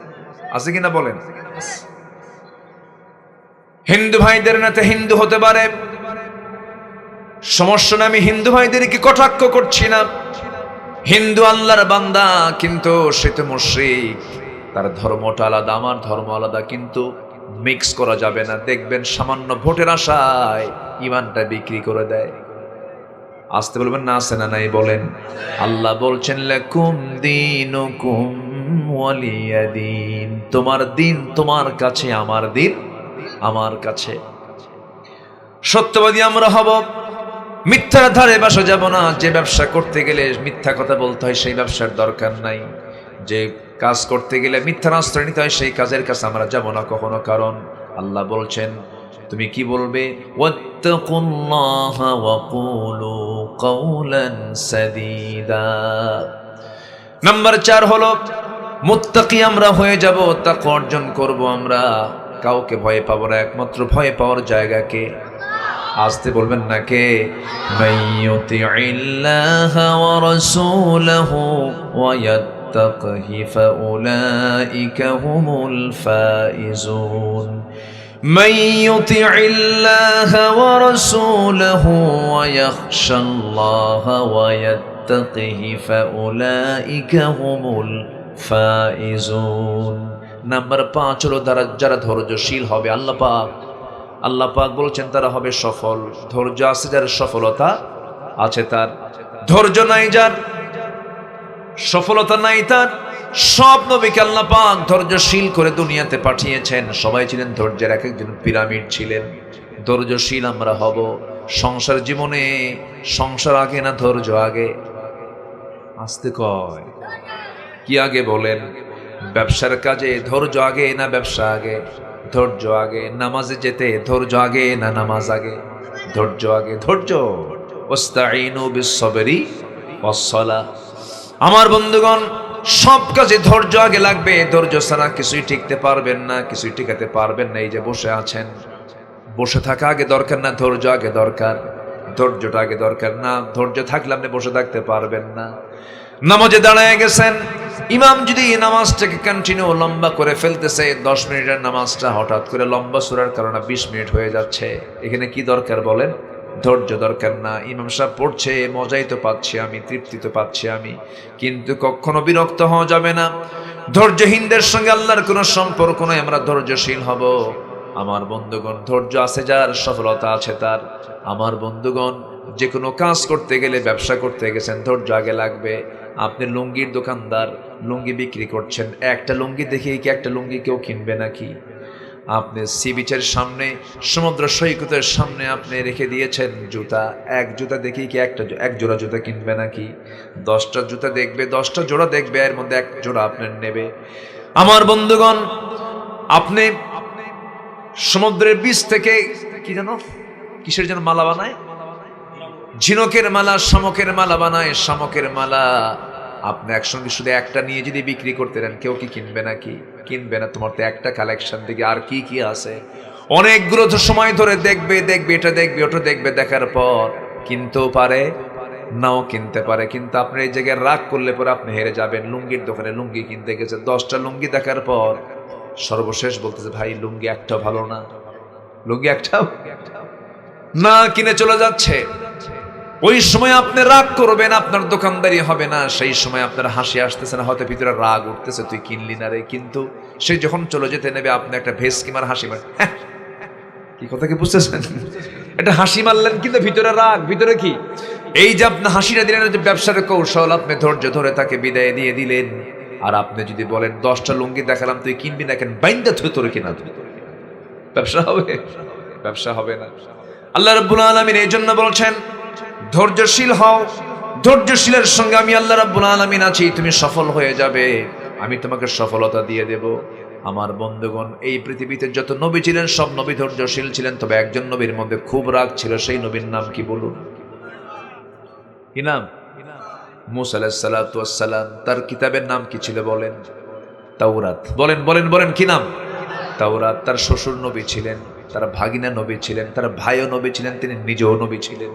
আছে কিনা বলেন? হিন্দু ভাইদের নেতা হিন্দু হতে পারে, সমস্যা না। আমি হিন্দু ভাইদেরকে কটাক্ষ করছি না। হিন্দু আল্লাহর বান্দা, কিন্তু সে তো মুশরিক, তার ধর্মটা আলাদা, আমার ধর্ম আলাদা। কিন্তু মিক্স করা যাবে না। দেখবেন সামান্য ভোটের আশায় ইমানটা বিক্রি করে দেয়। আসতে বলবেন না, আছে না নাই বলেন। আল্লাহ বলছেন লাকুম দীনুকুম ওয়ালিয়া দীন, তোমার দিন তোমার কাছে, আমার দিন আমার কাছে। সত্যবাদী আমরা হব, মিথ্যার ধারে বাসা যাব না। যে ব্যবসা করতে গেলে মিথ্যা কথা বলতে হয় সেই ব্যবসার দরকার নাই। যে কাজ করতে গেলে মিথ্যার আশ্রয় নিতে হয় সেই কাজের কাছে আমরা যাব না কখনো। কারণ আল্লাহ বলছেন তুমি কি বলবে, ওয়াত্তাকুল্লাহা ওয়া কুলু কাওলান সাদীদা। নাম্বার 4 হলো মুত্তাকি আমরা হয়ে যাব, তাকওয়া অর্জন করব আমরা। কাউকে ভয় পাবো না, একমাত্র ভয় পাওয়ার জায়গাকে। আসতে বলবেন না কে? মাইয়ুতিইল্লাহা ওয়া রাসূলাহু ওয়া ইয়াত্তাকিহি ফাউলাইকা হুমুল ফাইজুন। মাইয়ুতিইল্লাহা ওয়া রাসূলাহু ওয়া ইয়াখশাল্লাহা ওয়া ইয়াত্তাকিহি ফাউলাইকা হুমুল ফাইজুন। নাম্বার 5 হলো যারা ধৈর্যশীল হবে। আল্লাহ পাক বলছেন তারা হবে সফল। ধৈর্য আছে যার, সফলতা আছে তার। ধৈর্য নাই যার, সফলতা নাই তার। সব নবীকে আল্লাহ পাক ধৈর্যশীল করে দুনিয়াতে পাঠিয়েছেন। সবাই ছিলেন ধৈর্যের, এক একজন পিরামিড ছিলেন। ধৈর্যশীল আমরা হব। সংসার জীবনে সংসার আগে না ধৈর্য আগে? আসতে কয় কি আগে বলেন? ব্যবসার কাজে ধৈর্য আগে না ব্যবসা আগে? ধৈর্য আগে। নামাজে যেতে ধৈর্য আগে না নামাজ আগে? ধৈর্য আগে। ধৈর্য। ওয়াস্তাঈনু বিস-সাবরি ওয়াস-সালাহ। আমার বন্ধুগণ, সব কাজে ধৈর্য আগে লাগবে। ধৈর্য ছাড়া কিছুই টিকতে পারবেন না, কিছুই টিকাতে পারবেন না। এই যে বসে আছেন, বসে থাকা আগে দরকার না ধৈর্য আগে দরকার? ধৈর্যটা আগে দরকার না? ধৈর্য থাকলে আপনি বসে থাকতে পারবেন না। নামাজে দাঁড়ায় গেছেন, ইমাম যদি নামাজটাকে কন্টিনিউ লম্বা করে ফেলতেছে, 10 মিনিটের নামাজটা হঠাৎ করে লম্বা সুরার কারণে 20 মিনিট হয়ে যাচ্ছে, এখানে কি দরকার বলেন? ধৈর্য দরকার না? ইমাম সাহেব পড়ছে, মজাই তো পাচ্ছি আমি, তৃপ্তি তো পাচ্ছি আমি, কিন্তু কখনো বিরক্ত হওয়া যাবে না। ধৈর্যহীনদের সঙ্গে আল্লাহর কোনো সম্পর্ক নয়। আমরা ধৈর্যশীল হব। আমার বন্ধুগণ, ধৈর্য আছে যার, সফলতা আছে তার। আমার বন্ধুগণ, যে কোনো কাজ করতে গেলে, ব্যবসা করতে গেছেন, ধৈর্য আগে লাগবে। আপনি লুঙ্গির দোকানদার, লুঙ্গি বিক্রি করছেন, একটা লুঙ্গি দেখে কি একটা লুঙ্গি কেউ কিনবে নাকি? আপনি সি বিচের সামনে, সমুদ্র সৈকতের সামনে আপনি রেখে দিয়েছেন জুতা, এক জুতা দেখেই কি এক জোড়া জুতা কিনবে নাকি? 10টা জুতা দেখবে, 10টা জোড়া দেখবে, এর মধ্যে এক জোড়া আপনার নেবে। আমার বন্ধুগণ, আপনি সমুদ্রের বীজ থেকে কি জানো, কিসের যেন মালা বানায়, ঝিনুকের মালা, শামুকের মালা বানায়, শামুকের মালা। আপনি একসঙ্গে শুধু একটা নিয়ে যদি বিক্রি করতে দেন, কেউ কি কিনবে নাকি? কিনবে না। তোমার তো একটা কালেকশন থেকে আর কি কি আছে, অনেকগুলো তো সময় ধরে দেখবে, এটা দেখবে, ওটা দেখবে, দেখার পর কিনতেও পারে, নাও কিনতে পারে। কিন্তু আপনি এই জায়গায় রাগ করলে পরে আপনি হেরে যাবেন। লুঙ্গির দোকানে লুঙ্গি কিনতে গেছে, 10টা লুঙ্গি দেখার পর সর্বশেষ বলতেছে, ভাই লুঙ্গি একটা ভালো না, লুঙ্গি একটাও না, কিনে চলে যাচ্ছে। ওই সময় আপনি রাগ করবেন, আপনার দোকানদারি হবে না। সেই সময় আপনার হাসি আসতেছে না, হয়তো ভিতরে রাগ উঠতেছে, তুই কিনলি না রে। কিন্তু সে যখন চলে যেতে নেবে, আপনি একটা ভেসকি মার হাসি মার, কি কথা কি বুঝতেছেন? এটা হাসি মারলেন, কিন্তু ভিতরে রাগ, ভিতরে কি? এই যে আপনি হাসিটা দিলেন, যে ব্যবসার কৌশল, আপনি ধৈর্য ধরে তাকে বিদায় দিয়ে দিলেন। আর আপনি যদি বলেন 10টা লুঙ্গি দেখালাম, তুই কিনবি না কেন, বাইন্দা থুই তোর কিনা, ব্যবসা হবে? ব্যবসা হবে না। আল্লাহ রাব্বুল আলামিন এই জন্য বলছেন, ধৈর্যশীল হও। ধৈর্যশীলের সঙ্গে আমি আল্লাহ রাব্বুল আলামিন আছি, তুমি সফল হয়ে যাবে, আমি তোমাকে সফলতা দিয়ে দেব। আমার বন্ধুগণ, এই পৃথিবীতে যত নবী ছিলেন, সব নবী ধৈর্যশীল ছিলেন। তবে একজন নবীর মধ্যে খুব রাগ ছিল, সেই নবীর নাম কি বলুন? কি নাম? মূসা আলাইহিস সালাতু ওয়াস সালাম। তার কিতাবের নাম কি ছিল বলেন? তাওরাত। বলেন বলেন বলেন, কি নাম? তাওরাত। তার শ্বশুর নবী ছিলেন, তার ভাগিনা নবী ছিলেন, তার ভাইও নবী ছিলেন, তিনি নিজেও নবী ছিলেন।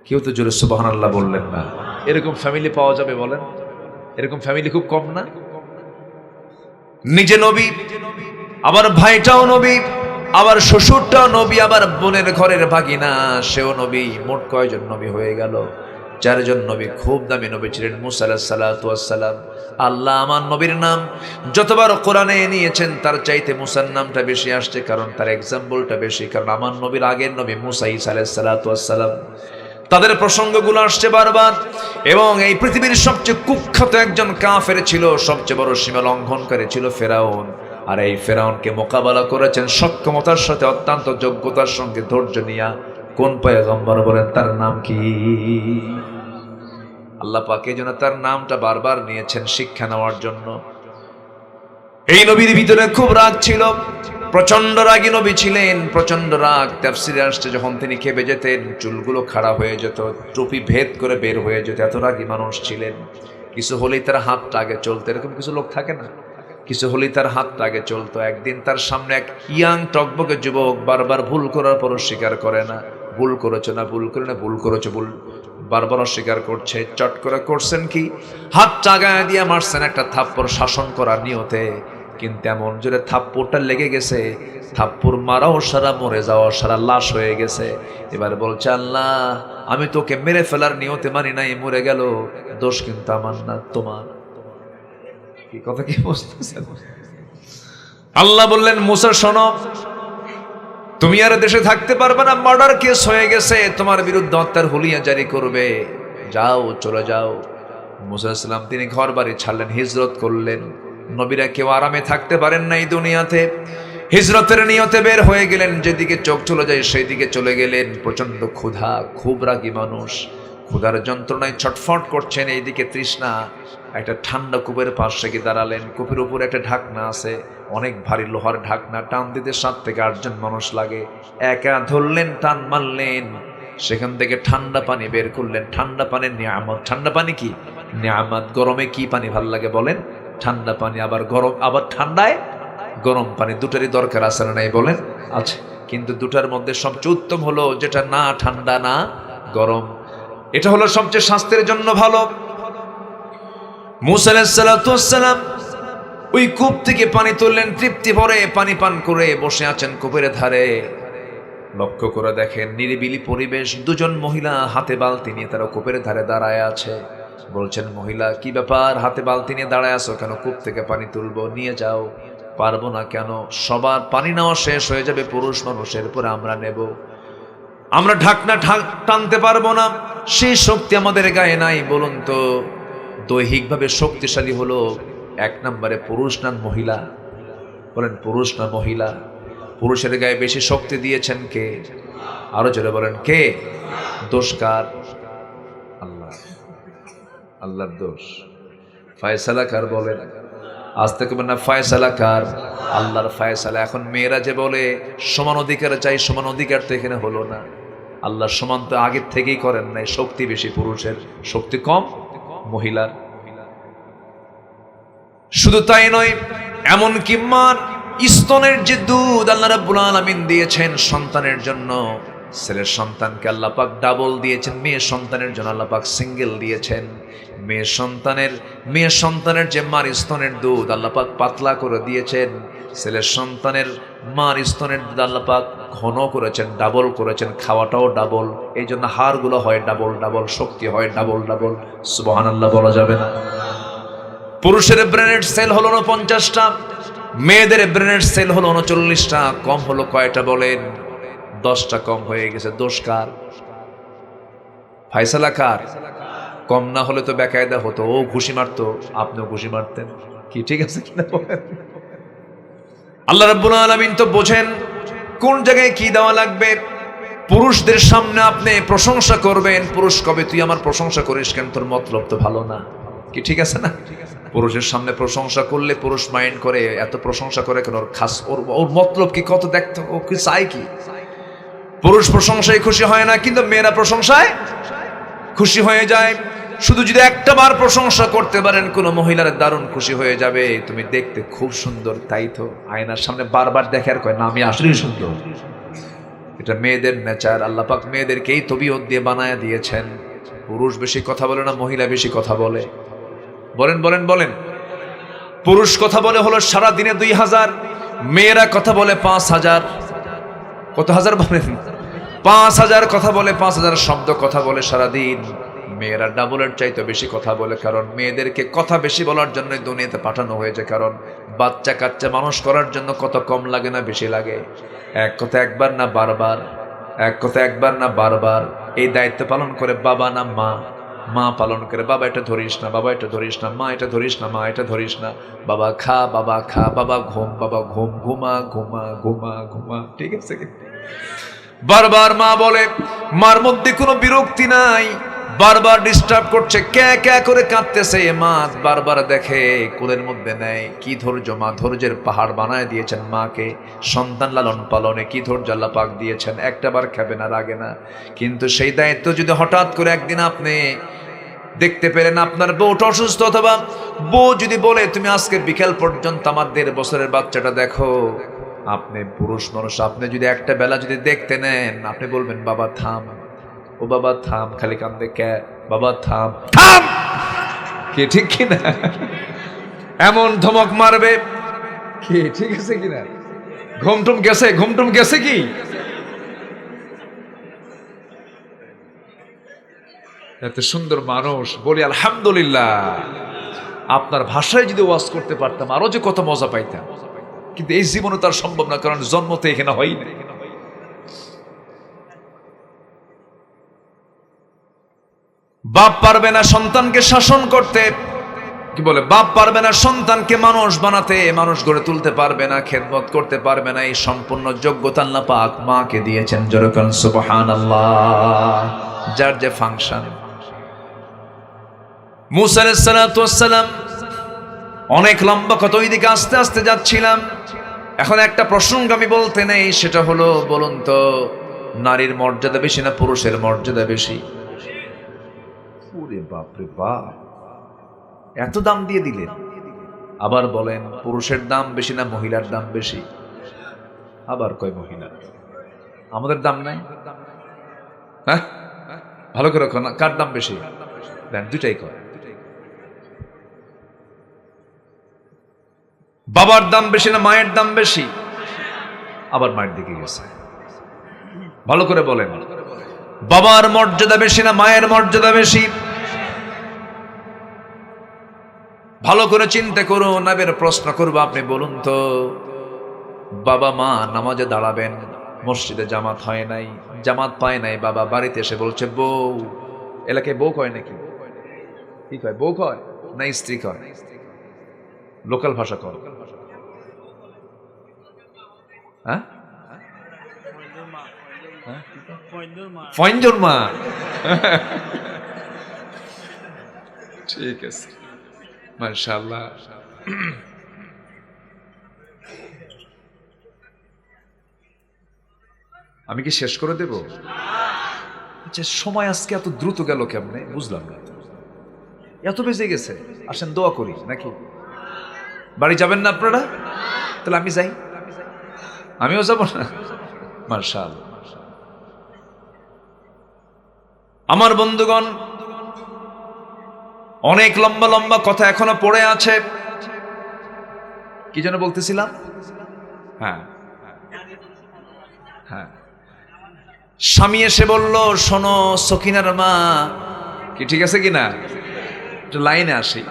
কেউ তো জোরে সুবহানাল্লাহ বললেন না। এরকম ফ্যামিলি পাওয়া যাবে বলেন? এরকম ফ্যামিলি খুব কম না? নিজে নবী, আবার ভাইটাও নবী, আবার শ্বশুরটাও নবী, আবার বোনের ঘরের ভাগিনা সেও নবী। মোট কয়জন নবী হয়ে গেল? চারজন নবী খুব দামি নবী ছিলেন। মুসা আলাইহিস সালাতু ওয়াস সালাম, আল্লাহ আমার নবীর নাম যতবার কোরআনে নিয়েছেন তার চাইতে মুসার নামটা বেশি আসছে, কারণ তার এক্সাম্পলটা বেশি। কারণ আমার নবীর আগের নবী মুসা ঈসা আলাইহিস সালাতু ওয়াস সালাম, তাদের প্রসঙ্গগুলো আসছে বারবার। এবং এই পৃথিবীর সবচেয়ে কুখ্যাত একজন কাফের ছিল, সবচেয়ে বড় সীমা লঙ্ঘনকারী ছিল ফেরাউন। আর এই ফেরাউনকে মোকাবেলা করেছেন সক্ষমতার সাথে, অত্যন্ত যোগ্যতার সঙ্গে ধৈর্য নিয়া। কোন পয়গম্বর বলেন তার নাম কি? আল্লাহ পাক এই জন্য তার নামটা বারবার নিয়েছেন শিক্ষা নেওয়ার জন্য। এই নবীর ভিতরে খুব রাগ ছিল, প্রচন্ড রাগী নবী ছিলেন, প্রচন্ড রাগ। তাফসীরে আসছে যখন তিনি খেপে যেতেন চুলগুলো খাড়া হয়ে যেত, টুপি ভেদ করে বের হয়ে যেত, এত রাগী মানুষ ছিলেন। কিছু হলেই তার হাতটা আগে চলতো, এরকম কিছু লোক থাকে না, কিছু হলেই তার হাতটা আগে চলতো। একদিন তার সামনে এক ইয়াং টকবকে যুবক বারবার ভুল করার পরও স্বীকার করে না, ভুল করেছো না, ভুল করে না, ভুল করেছো, ভুল বারবার অস্বীকার করছে। চট করে করছেন কি, হাত চাগায় দিয়ে মারছেন একটা থাপ্পড় শাসন করার নিয়তে। কিন্তু এমন জোরে থাপ্পড়টা লেগে গেছে, থাপ্পড় মারাও সারা, মরে যাওয়া সারা, লাশ হয়ে গেছে। এবার বলছে আল্লাহ আমি তোকে মেরে ফেলার নিয়তে মানি নাই, মরে গেল, দোষ কিন্তু আমার না তোমার। কি কথা কি বুঝতেছেন? আল্লাহ বললেন মুসা শোনো, তুমি আর দেশে থাকতে পারবে না, মার্ডার কেস হয়ে গেছে, তোমার বিরুদ্ধে হত্যার হুলিয়া জারি করবে, যাও চলে যাও। মুসা আলাইহিস সালাম তিনি ঘর বাড়ি ছাড়লেন, হিজরত করলেন। নবীরা কেউ আরামে থাকতে পারেন না এই দুনিয়াতে, হিজরতের নিয়তে বের হয়ে গেলেন। যেদিকে চোখ চলে যায় সেই দিকে চলে গেলেন। প্রচন্ড ক্ষুধা, খুব রাগী মানুষ, ক্ষুধার যন্ত্রণায় ছটফট করছেন, এইদিকে তৃষ্ণা। একটা ঠান্ডা কূপের পাশে গিয়ে দাঁড়ালেন। কূপের উপর একটা ঢাকনা আছে, অনেক ভারী লোহার ঢাকনা, টান দিতে 7 থেকে 8 জন মানুষ লাগে। একা ধরলেন, টান মারলেন, সেখান থেকে ঠান্ডা পানি বের করলেন। ঠান্ডা পানির নিয়ামত। ঠান্ডা পানি কি নিয়ামত? গরমে কি পানি ভাল লাগে বলেন? ঠান্ডা পানি। আবার গরম, আবার ঠান্ডায় গরম পানি, দুটারই দরকার আছে না নাই বলেন? আছে। কিন্তু দুটার মধ্যে সবচেয়ে উত্তম হলো যেটা না ঠান্ডা না গরম, এটা হলো সবচেয়ে স্বাস্থ্যের জন্য ভালো। মুসা আলাইহিস সালাতু ওয়াস সালাম ওই কূপ থেকে পানি তুললেন, তৃপ্তি ভরে পানি পান করে বসে আছেন কূপের ধারে। লক্ষ্য করে দেখেন নিরিবিলি পরিবেশ, দুজন মহিলা হাতে বালতি নিয়ে তারা কূপের ধারে দাঁড়ায় আছে। বলছেন মহিলা কি ব্যাপার, হাতে বালতি নিয়ে দাঁড়ায় আছো কেন? কূপ থেকে পানি তুলবো, নিয়ে যাও। পারবো না কেন? সবার পানি নেওয়া শেষ হয়ে যাবে পুরুষ মানুষের, পরে আমরা নেব। আমরা ঢাকনা টানতে পারবো না, সেই শক্তি আমাদের গায়ে নাই। বলুন তো দৈহিকভাবে শক্তিশালী হলো 1 নম্বরে পুরুষ না মহিলা? বলেন পুরুষ না মহিলা? পুরুষের গায়ে বেশি শক্তি দিয়েছেন কে? আরো জোরে বলেন কে? দোষ কার? আল্লাহ, আল্লাহর দোষ। ফয়সালা কার বলেন? আজ থেকে না ফয়সালা কার? আল্লাহর ফয়সালা। এখন মেয়েরা যে বলে সমান অধিকার চাই, সমান অধিকার তো এখানে হলো না। আল্লাহ সমান তো আগের থেকেই করেন নাই, শক্তি বেশি পুরুষের, শক্তি কম মহিলার। শুধু তাই নয়, এমনকি মার স্তনের যে দুধ আল্লাহ রাব্বুল আলামিন দিয়েছেন সন্তানের জন্য, ছেলের সন্তানকে আল্লাহ পাক ডাবল দিয়েছেন, মেয়ের সন্তানের জন্য আল্লাহ পাক সিঙ্গেল দিয়েছেন। মেয়ের সন্তানের যে মার স্তনের দুধ আল্লাহ পাক পাতলা করে দিয়েছেন, ছেলের সন্তানের মার স্তনের দুধ আল্লাহ পাক ঘন করেছেন, ডাবল করেছেন, খাওয়াটাও ডাবল। এই জন্য হাড়গুলো হয় ডাবল ডাবল, শক্তি হয় ডাবল ডাবল। সুবহানাল্লাহ বলা যাবে না? পুরুষের ব্রেনের সেল হলো 49টা, মেয়েদের ব্রেনের সেল হলো 39টা। কম হলো কয়টা বলেন? 10টা কম হয়ে গেছে। দোষ কার? ফয়সালা কার? কম না হলে তো বেকায়দা হতো, ও ঘুষি মারতো, আপনিও ঘুষি মারতেন। কি ঠিক আছে কিনা বলেন? আল্লাহ রাব্বুল আলামিন তো বোঝেন কোন জায়গায় কি দেওয়া লাগবে। পুরুষদের সামনে আপনি প্রশংসা করবেন, পুরুষ কবে তুই আমার প্রশংসা করিস কেন, তোর মতলব তো ভালো না। কি ঠিক আছে না? পুরুষের সামনে প্রশংসা করলে পুরুষ মাইন্ড করে, এত প্রশংসা করে কেন, ওর খাস ওর মতলব কি, কত দেখতে, ও কি চাই কি। পুরুষ প্রশংসায় খুশি হয় না, কিন্তু মেয়েরা প্রশংসায় খুশি হয়ে যায়। শুধু যদি একটা বার প্রশংসা করতে পারেন কোন মহিলার, দারুণ খুশি হয়ে যাবে, তুমি দেখতে খুব সুন্দর, তাই তো আয়নার সামনে বারবার দেখে আর কয় না আমি আসলেই সুন্দর। এটা মেয়েদের নেচার। আল্লাহ পাক মেয়েদেরকে এই তবিয়ত দিয়ে বানায় দিয়েছেন। পুরুষ বেশি কথা বলে না, মহিলা বেশি কথা বলে? বলেন বলেন বলেন। পুরুষ কথা বলে হলো সারা দিনে 2000, মেয়েরা কথা বলে 5000। কত হাজার বলেন? 5000 কথা বলে, 5000 শব্দ কথা বলে সারাদিন। মেয়েরা ডাবলের চাইতে বেশি কথা বলে, কারণ মেয়েদেরকে কথা বেশি বলার জন্য দুনিয়াতে পাঠানো হয়েছে। কারণ বাচ্চা কাচ্চা মানুষ করার জন্য কত কম লাগে না বেশি লাগে। এক কথা একবার না বারবার, এক কথা একবার না বারবার এই দায়িত্ব পালন করে বাবা না মা, মা পালন করে বাবা এটা ধরিস না, বাবা এটা ধরিস না, মা এটা ধরিস না, মা এটা ধরিস না, বাবা খা, বাবা খা, বাবা ঘুম, বাবা ঘুম, ঘুমা ঘুমা ঘুমা ঘুমা। ঠিক আছে? বারবার মা বলে, মার মধ্যে কোনো বিরক্তি নাই, বারবার ডিস্টার্ব করছে, কে কে করে কাঁদতেছে, মা বারবার দেখে কোলের মধ্যে নেয়। কি ধৈর্য, মা ধৈর্যের পাহাড় বানায় দিয়েছেন মাকে। সন্তান লালন পালনে কি ধৈর্য আল্লাহ পাক দিয়েছেন, একটা বার খাবে না, রাগে না। কিন্তু সেই দায়িত্ব যদি হঠাৎ করে একদিন আপনি দেখতে পেলেন আপনার বউটা অসুস্থ, অথবা বউ যদি বলে তুমি আজকে বিকেল পর্যন্ত আমার 1.5 বছরের বাচ্চাটা দেখো, আপনি পুরুষ মানুষ, আপনি যদি একটা বেলা যদি দেখতে নেন, আপনি বলবেন বাবা থাম, ও বাবা থাম, খালি কান্দে কে, বাবা থাম থাম। কে ঠিক কিনা? এমন ধমক মারবে, কে ঠিক আছে কিনা? ঘুমটুম গেছে, ঘুমটুম গেছে কি? এত সুন্দর মানুষ, বলি আলহামদুলিল্লাহ। আপনার ভাষায় যদি ওয়াজ করতে পারতাম আরো যে কত মজা পাইতাম, কিন্তু এই জীবনে তার সম্ভব না, কারণ জন্ম তো এখানে হয় না। বাপ পারবে না সন্তানকে শাসন করতে, কি বলে, বাপ পারবে না সন্তানকে মানুষ বানাতে, মানুষ গড়ে তুলতে পারবে না, খেদমত করতে পারবে না। এই সম্পূর্ণ যোগ্যতা আল্লাহ পাক মাকে দিয়েছেন। যেরকম সুবহানাল্লাহ, যার যে ফাংশন। মুসা আলাইহিস সালাতু ওয়াস সালাম অনেক লম্বা কথা, ওইদিকে আস্তে আস্তে যাচ্ছিলাম। এখন একটা প্রসঙ্গ আমি বলতে নেই, সেটা হলো, বলুন তো নারীর মর্যাদা বেশি না পুরুষের মর্যাদা বেশি? ওরে বাপরে বাপ, এত দাম দিয়ে দিলেন। আবার বলেন পুরুষের দাম বেশি না মহিলার দাম বেশি? আবার কয় মহিলা, আমাদের দাম নাই? হ্যাঁ, ভালো করে রাখো না, কার দাম বেশি? দেন, দুইটাই কয়। বাবার দাম বেশি না মায়ের দাম বেশি? আবার মায়ের দিকে গেছে। ভালো করে বলেন, বাবার মর্যাদা বেশি না মায়ের মর্যাদা বেশি? ভালো করে চিন্তা করুন। এবার প্রশ্ন করবো, আপনি বলুন তো, বাবা মা নামাজে দাঁড়াবেন, মসজিদে জামাত হয় নাই, জামাত পায় নাই, বাবা বাড়িতে এসে বলছে বউ, এলাকায় বউ কয় নাকি? কি কয়? বউ কয় না স্ত্রী কয়? লোকাল ভাষা কয়? হ্যাঁ, ফয়ঞ্জর মা। ঠিক আছে, মাশাআল্লাহ। আমি কি শেষ করে দেব? আচ্ছা, সময় আজকে এত দ্রুত গেল কেমনে বুঝলাম না। এত বেজে গেছে, আসেন দোয়া করি নাকি? বাড়ি যাবেন না আপনারা? তাহলে আমি যাই, আমিও যাব না। মাশাআল্লাহ। আমার বন্ধুগণ, অনেক লম্বা লম্বা কথা এখনো পড়ে আছে। কি যেন বলতেছিলাম? হ্যাঁ হ্যাঁ, স্বামী এসে বলল, শোনো সকিনার মা, কি ঠিক আছে কিনা? লাইনে আসি।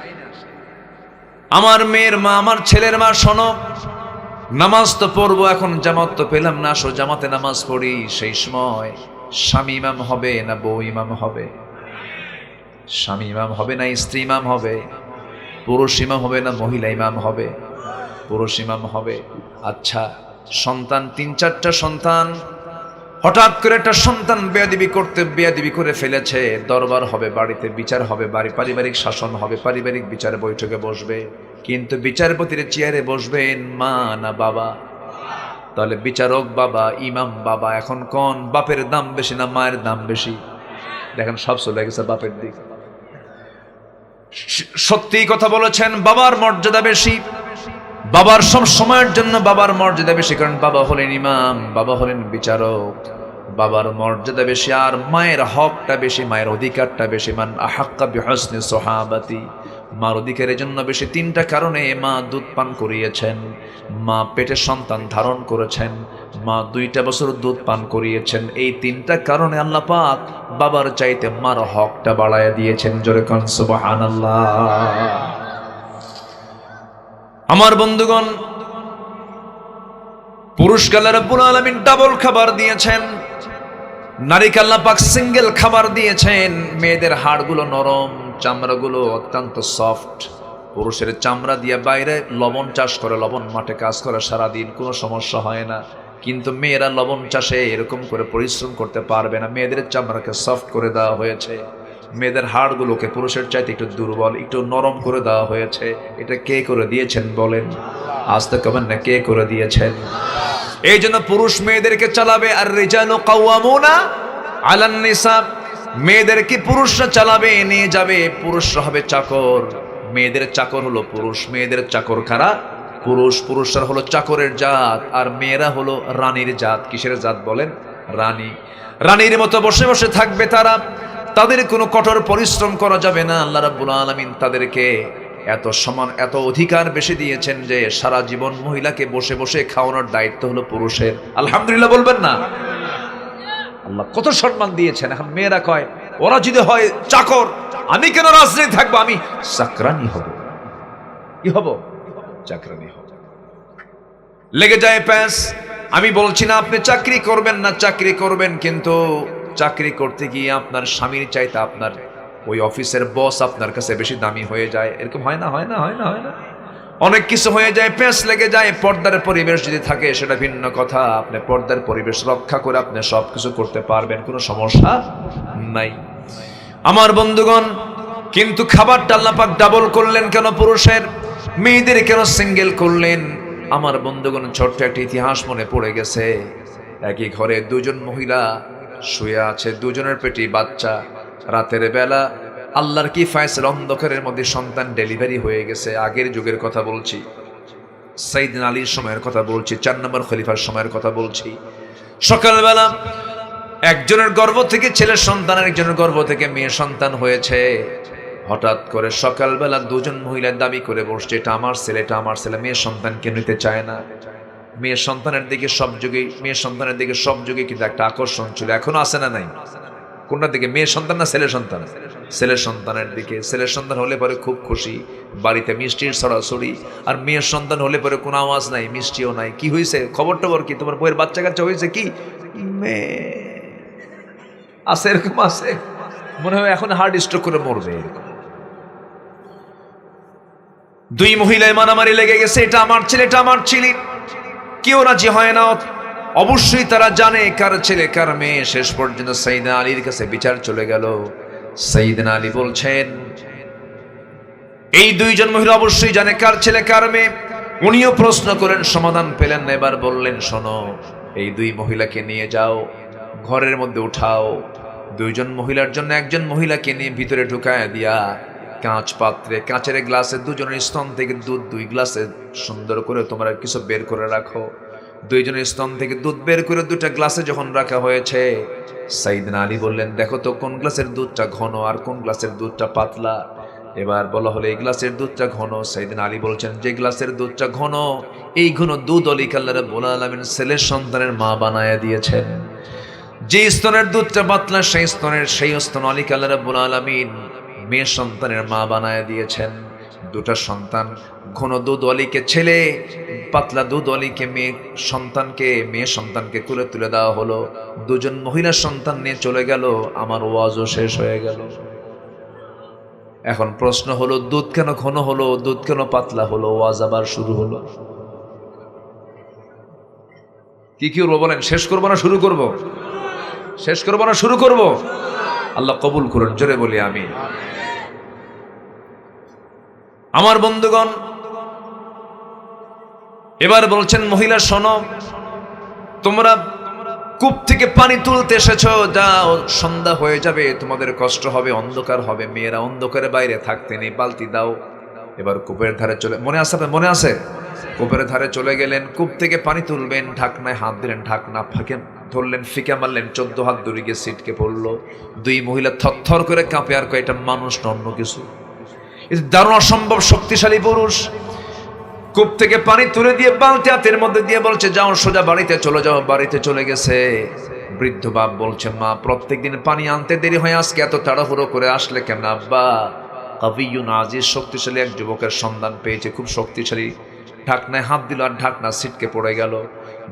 আমার মেয়ের মা, আমার ছেলের মা, শোনো, নামাজ তো পড়বো, এখন জামাত তো পেলাম না, আসো জামাতে নামাজ পড়ি। সেই সময় স্বামী ইমাম হবে না বউ ইমাম হবে? স্বামী ইমাম হবে না স্ত্রী ইমাম হবে? পুরুষ ইমাম হবে না মহিলা ইমাম হবে? পুরুষ ইমাম হবে। আচ্ছা, সন্তান 3-4টা সন্তান, হঠাৎ করে একটা সন্তান বেয়াদবি করে ফেলেছে, দরবার হবে, বাড়িতে বিচার হবে, পারিবারিক শাসন হবে, পারিবারিক বিচার বৈঠকে বসবে, কিন্তু বিচারপতির চেয়ারে বসবেন মা না বাবা? তাহলে বিচারক বাবা, ইমাম বাবা। এখন কোন বাপের দাম বেশি না মায়ের দাম বেশি? দেখেন সব চলে গেছে বাপের দিক। সত্যি কথা বলেছেন, বাবার মর্যাদা বেশি। বাবার সব সময়ের জন্য বাবার মর্যাদা বেশি, কারণ বাবা হলেন ইমাম, বাবা হলেন বিচারক, বাবার মর্যাদা বেশি। আর মায়ের হকটা বেশি, মায়ের অধিকারটা বেশি। মান আহাক্কা বিহুসনি সুহাবাতি, মার অধিকারের জন্য বেশি। 3টা কারণে মা দুধ পান করিয়েছেন, মা পেটে সন্তান ধারণ করেছেন, মা 2টা বছর দুধ পান করিয়েছেন। এই 3টা কারণে আল্লাহ পাক বাবার চাইতে মার হকটা বাড়ায়া দিয়েছেন। জোরে কোন সুবহানাল্লাহ। আমার বন্ধুগণ, পুরুষকে আল্লাহ রাব্বুল আলামিন ডাবল খাবার দিয়েছেন, নারীকে আল্লাহ পাক সিঙ্গেল খাবার দিয়েছেন। মেয়েদের হাড়গুলো নরম, চামড়াগুলো অত্যন্ত সফট। পুরুষের চামড়া দিয়ে বাইরে লবণ চাষ করে, লবণ মাঠে কাজ করে সারাদিন, কোনো সমস্যা হয় না। কিন্তু মেয়েরা লবণ চাষে এরকম করে পরিশ্রম করতে পারবে না। মেয়েদের চামড়াকে সফট করে দেওয়া হয়েছে, মেয়েদের হাড়গুলোকে পুরুষের চাইতে একটু দুর্বল, একটু নরম করে দেওয়া হয়েছে। এটা কে করে দিয়েছেন বলেন? আজ তো কবেন না কে করে দিয়েছেন। এই জন্য পুরুষ মেয়েদেরকে চালাবে। আর রিজালু কাওয়ামুনা আলান নিসা, মেয়েদেরকে পুরুষরা চালাবে, নিয়ে যাবে। পুরুষরা হবে চাকর, মেয়েদের চাকর হলো পুরুষ। মেয়েদের চাকর কারা? পুরুষ। পুরুষরা হলো চাকরের জাত, আর মেয়েরা হলো রানীর জাত। কিসের জাত বলেন? রানী। রানীর মতো বসে বসে থাকবে তারা, তাদের কোনো কঠোর পরিশ্রম করা যাবে না। আল্লাহ রাব্বুল আলামিন তাদেরকে এত সমান, এত অধিকার বেশি দিয়েছেন যে সারা জীবন মহিলাকে বসে বসে খাওয়ানোর দায়িত্ব হলো পুরুষের। আলহামদুলিল্লাহ বলবেন না? আল্লাহ কত সম্মান দিয়েছেন। এখন মেয়েরা কয়, ওরা যদি হয় চাকর, আমি কেন রাজনীতি থাকবো, আমি চাকরানি হব। কি হব? চাকরানি হব। লেগে যায় প্যাস। আমি বলছি না আপনি চাকরি করবেন না, চাকরি করবেন, কিন্তু চাকরি করতে গিয়ে আপনার স্বামীর চাইতে আপনার ওই অফিসের বস আপনার কাছে বেশি দামি হয়ে যায়। এরকম হয় না? হয় না? হয় না? হয় না? অনেক কিছু হয়ে যায়, প্যাঁচ লেগে যায়। পর্দার পরিবেশ যদি থাকে সেটা ভিন্ন কথা। আপনি পর্দার পরিবেশ রক্ষা করে আপনি সবকিছু করতে পারবেন, কোনো সমস্যা নাই। আমার বন্ধুগণ, কিন্তু খাবারটা আল্লাহ পাক ডাবল করলেন কেন পুরুষের? মেয়েদের কেন সিঙ্গেল করলেন? আমার বন্ধুগণ, ছোট্ট একটা ইতিহাস মনে পড়ে গেছে। একই ঘরে দুজন মহিলা শুয়ে আছে, দুজনের পেটে বাচ্চা। রাতের বেলা আল্লাহর কি ফয়সালা, অন্ধকারের মধ্যে সন্তান ডেলিভারি হয়ে গেছে। আগের যুগের কথা বলছি, সাইয়েদনা আলীর সময়ের কথা বলছি, 4 নম্বর খলিফার সময়ের কথা বলছি। সকালবেলা একজনের গর্ভ থেকে ছেলের সন্তান, একজনের গর্ভ থেকে মেয়ে সন্তান হয়েছে। হঠাৎ করে সকালবেলা দুজন মহিলা দাবি করে বসছে, এটা আমার ছেলে, এটা আমার ছেলে। মেয়ের সন্তানকে নিতে চায় না। মেয়ের সন্তানের দিকে সব যুগে কিন্তু একটা আকর্ষণ ছিল, এখনো আছে না নাই? কোনটার দিকে? মেয়ের সন্তান না ছেলের সন্তান? ছেলের সন্তানের দিকে। ছেলের সন্তান হলে পরে খুব খুশি, বাড়িতে মিষ্টির ছড়াছড়ি। আর মেয়ের সন্তান হলে পরে কোনো আওয়াজ নাই, মিষ্টিও নাই। কি হয়েছে, খবর টবর কি, তোমার বইয়ের বাচ্চা কাচ্চা হয়েছে কি? মেয়ে আছে, এরকম আছে। মনে হয় এখন হার্ট স্ট্রোক করে মরবে। দুই মহিলায় মারামারি লেগে গেছে, এটা আমার ছেলে, এটা আমার ছেলে। কেউ রাজি হয় না। অবশ্যই তারা জানে কার ছেলে কার মেয়ে। শেষ পর্যন্ত সাইয়েদনা আলীর কাছে বিচার চলে গেল। সাইয়েদনা আলী বলছেন, এই দুইজন মহিলা অবশ্যই জানে কার ছেলে কার মেয়ে। উনিও প্রশ্ন করেন, সমাধান পেলেন না। এবার বললেন, শোনো, এই দুই মহিলাকে নিয়ে যাও, ঘরের মধ্যে উঠাও। দুইজন মহিলার জন্য একজন মহিলাকে নিয়ে ভিতরে ঢুকায় দিয়া কাঁচ পাত্রে, কাঁচের গ্লাসে দুজনের স্তন থেকে দুধ 2 গ্লাসে সুন্দর করে তোমরা কিছু বের করে রাখো। দুইজনের স্তন থেকে দুধ বের করে 2টা গ্লাসে যখন রাখা হয়েছে, সাইয়েদনা আলী বললেন, দেখো তো কোন গ্লাসের দুধটা ঘন আর কোন গ্লাসের দুধটা পাতলা। এবার বলা হলো এই গ্লাসের দুধটা ঘন। সাইয়েদনা আলী বলছেন, যে গ্লাসের দুধটা ঘন, এই ঘন দুধ আলীকে আল্লাহ রাব্বুল আলামিন ছেলের সন্তানের মা বানায়া দিয়েছেন। যে স্তনের দুধটা পাতলা, সেই স্তন আলীকে আল্লাহ রাব্বুল আলামিন মেয়ে সন্তানের মা বানায়া দিয়েছেন। 2টা সন্তান, ঘন দুধ আলীকে ছেলে, পাতলা দুধ আলীকে মেয়ে সন্তানকে কোলে তুলে দেওয়া হলো। দুজন মহিলা সন্তান নিয়ে চলে গেল। আমার ওয়াজও শেষ হয়ে গেল। এখন প্রশ্ন হলো, দুধ কেন ঘন হলো, দুধ কেন পাতলা হলো? ওয়াজ আবার শুরু হলো। কি করবো বলেন? শেষ করবো না শুরু করব? শেষ করবো না শুরু করব? আল্লাহ কবুল করুন, জোরে বলি আমিন। আমার বন্ধুগণ, এবার বলছেন, মহিলা শোনো, তোমরা কূপ থেকে পানি তুলতে এসেছো, যাও, সন্ধ্যা হয়ে যাবে, তোমাদের কষ্ট হবে, অন্ধকার হবে। মেয়েরা অন্ধকারে বাইরে থাকতে নেই, বালতি দাও। এবার কূপের ধারে চলে, মনে আছে? কূপের ধারে চলে গেলেন, কূপ থেকে পানি তুলবেন, ঢাকনায় হাত দিলেন, ঢাকনা ফাঁকে ধরলেন, ফিকা মারলেন, 14 হাত দূরে গিয়ে ছিটকে পড়লো। দুই মহিলা থরথর করে কাঁপে, আর কয়েকটা মানুষ না অন্য কিছু। দারুণ অসম্ভব শক্তিশালী পুরুষ। কূপ থেকে পানি তুলে দিয়ে বালতি হাতের মধ্যে দিয়ে বলছে যাও সোজা বাড়িতে চলে যাও। বাড়িতে চলে গেছে। বৃদ্ধ বাপ বলছে মা প্রত্যেকদিন পানি আনতে দেরি হয়, আজকে এত তাড়াহুড়ো করে আসলে কেন? আব্বা কাবিয়ুন আজিজ, শক্তিশালী এক যুবকের সন্ধান পেয়েছে, খুব শক্তিশালী। ঢাকনায় হাত দিল আর ঢাকনা ছিটকে পড়ে গেল।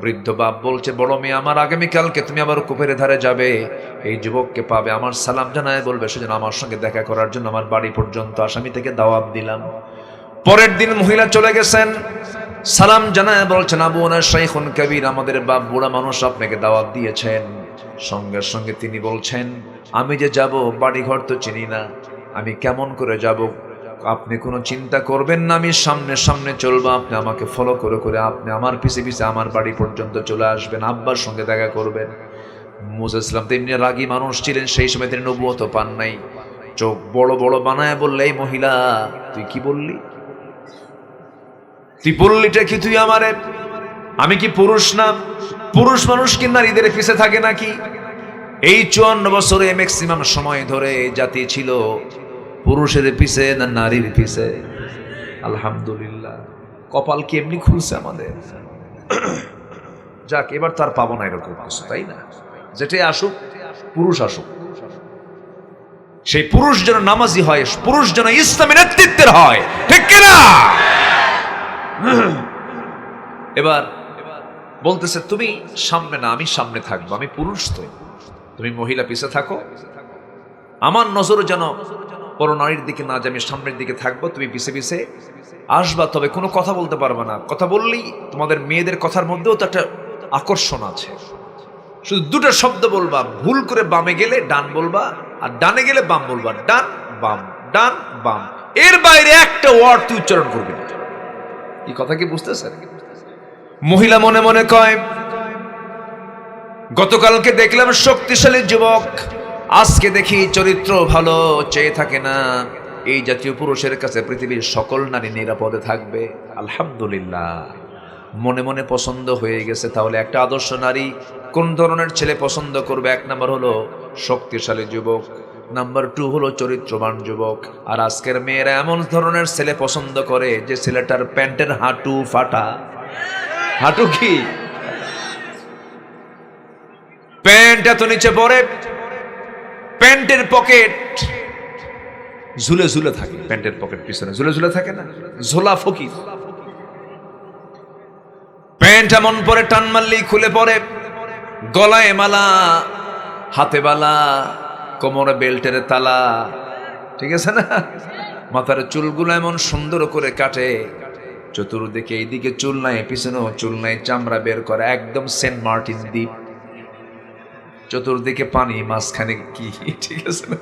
বৃদ্ধ বাপ বলছে বড় মেয়ে আমার, আগামীকালকে তুমি আবার কূপের ধারে যাবে, এই যুবককে পাবে, আমার সালাম জানায় বলবে সেজন্য আমার সঙ্গে দেখা করার জন্য আমার বাড়ি পর্যন্ত আসামি থেকে দাওয়াত দিলাম। পরের দিন মহিলা চলে গেছেন, সালাম জানায় বলছেন আবু না শাইখুন কবির, আমাদের বাপ বুড়া মানুষ আপনাকে দাওয়াত দিয়েছেন। সঙ্গে সঙ্গে তিনি বলছেন আমি যে যাব বাড়ি ঘর তো চিনি না, আমি কেমন করে যাব? আপনি কোনো চিন্তা করবেন না, আমি সামনে সামনে চলবো, আপনি আমাকে ফলো করে করে আপনি আমার পিছে পিছে আমার বাড়ি পর্যন্ত চলে আসবেন, আব্বার সঙ্গে দেখা করবেন। মুসা ইসলাম তেমনি রাগী মানুষ ছিলেন, সেই সময় তিনি নবুয়ত পান নাই। চোখ বড় বড় বানায় বললে এই মহিলা তুই কি বললি? তুই বললিটা কি? তুই আমারে, আমি কি পুরুষ না? পুরুষ মানুষ কি নারীদের পিছে থাকে নাকি? এই 54 বছরে ম্যাক্সিমাম সময় ধরে জাতি ছিল পুরুষের পিছে না নারীর পিছে? আলহামদুলিল্লাহ, কপাল কি এমনি খুলছে আমাদের? যাক, এবার তার পাবো না এরকম কিছু, তাই না? যেটাই আসুক, পুরুষ আসুক, সেই পুরুষ যেন নামাজি হয়, পুরুষ যেন ইসলামী নেতৃত্বের হয়, ঠিক কিনা? এবার বলতেছে তুমি সামনে না, আমি সামনে থাকবো, আমি পুরুষ তো, তুমি মহিলা পিছে থাকো, আমার নজর যেন বড় নারীর দিকে না যায়, আমি সামনের দিকে থাকবো, তুমি পিছে পিছে আসবা, তবে কোনো কথা বলতে পারবে না। কথা বললেই তোমাদের মেয়েদের কথার মধ্যেও তো একটা আকর্ষণ আছে, শুধু দুটো শব্দ বলবা, ভুল করে বামে গেলে ডান বলবা আর ডানে গেলে বাম বলবা, ডান বাম ডান বাম, এর বাইরে একটা ওয়ার্ড তুই উচ্চারণ করবি না। এই কথা কি বুঝতেছেন? মহিলা মনে মনে কয় গতকালকে দেখলাম শক্তিশালী যুবক, আজকে দেখি চরিত্র ভালো, চেয়ে থাকে না, এই জাতীয় পুরুষের কাছে পৃথিবীর সকল নারী নিরাপদে থাকবে। আলহামদুলিল্লাহ, মনে মনে পছন্দ হয়ে গেছে। তাহলে একটা আদর্শ নারী কোন ধরনের ছেলে পছন্দ করবে? 1 নাম্বার হলো শক্তিশালী যুবক, নাম্বার 2 হলো চরিত্রবান যুবক। আর আজকের মেয়েরা এমন ধরনের ছেলে পছন্দ করে যে ছেলেটার প্যান্টের হাঁটু ফাটা। হাঁটু কি? প্যান্ট এত নিচে পড়ে, প্যান্টের পকেট ঝুলে ঝুলে থাকে, প্যান্টের পকেট পিছনে ঝুলে ঝুলে থাকে না, ঝোলা ফকির। প্যান্ট এমন পরে টান মারলেই খুলে পড়ে, গলায় মালা, হাতে বালা, কোমরে বেল্টের তালা, ঠিক আছে না? মাথার চুলগুলো এমন সুন্দর করে কাটে, চতুর্দিকে এইদিকে চুল নাই, পিছনেও চুল নাই, চামড়া বের করে, একদম সেন্ট মার্টিন দ্বীপ, চতুর্দিকে পানি, মাঝখানে কি, ঠিক আছে না?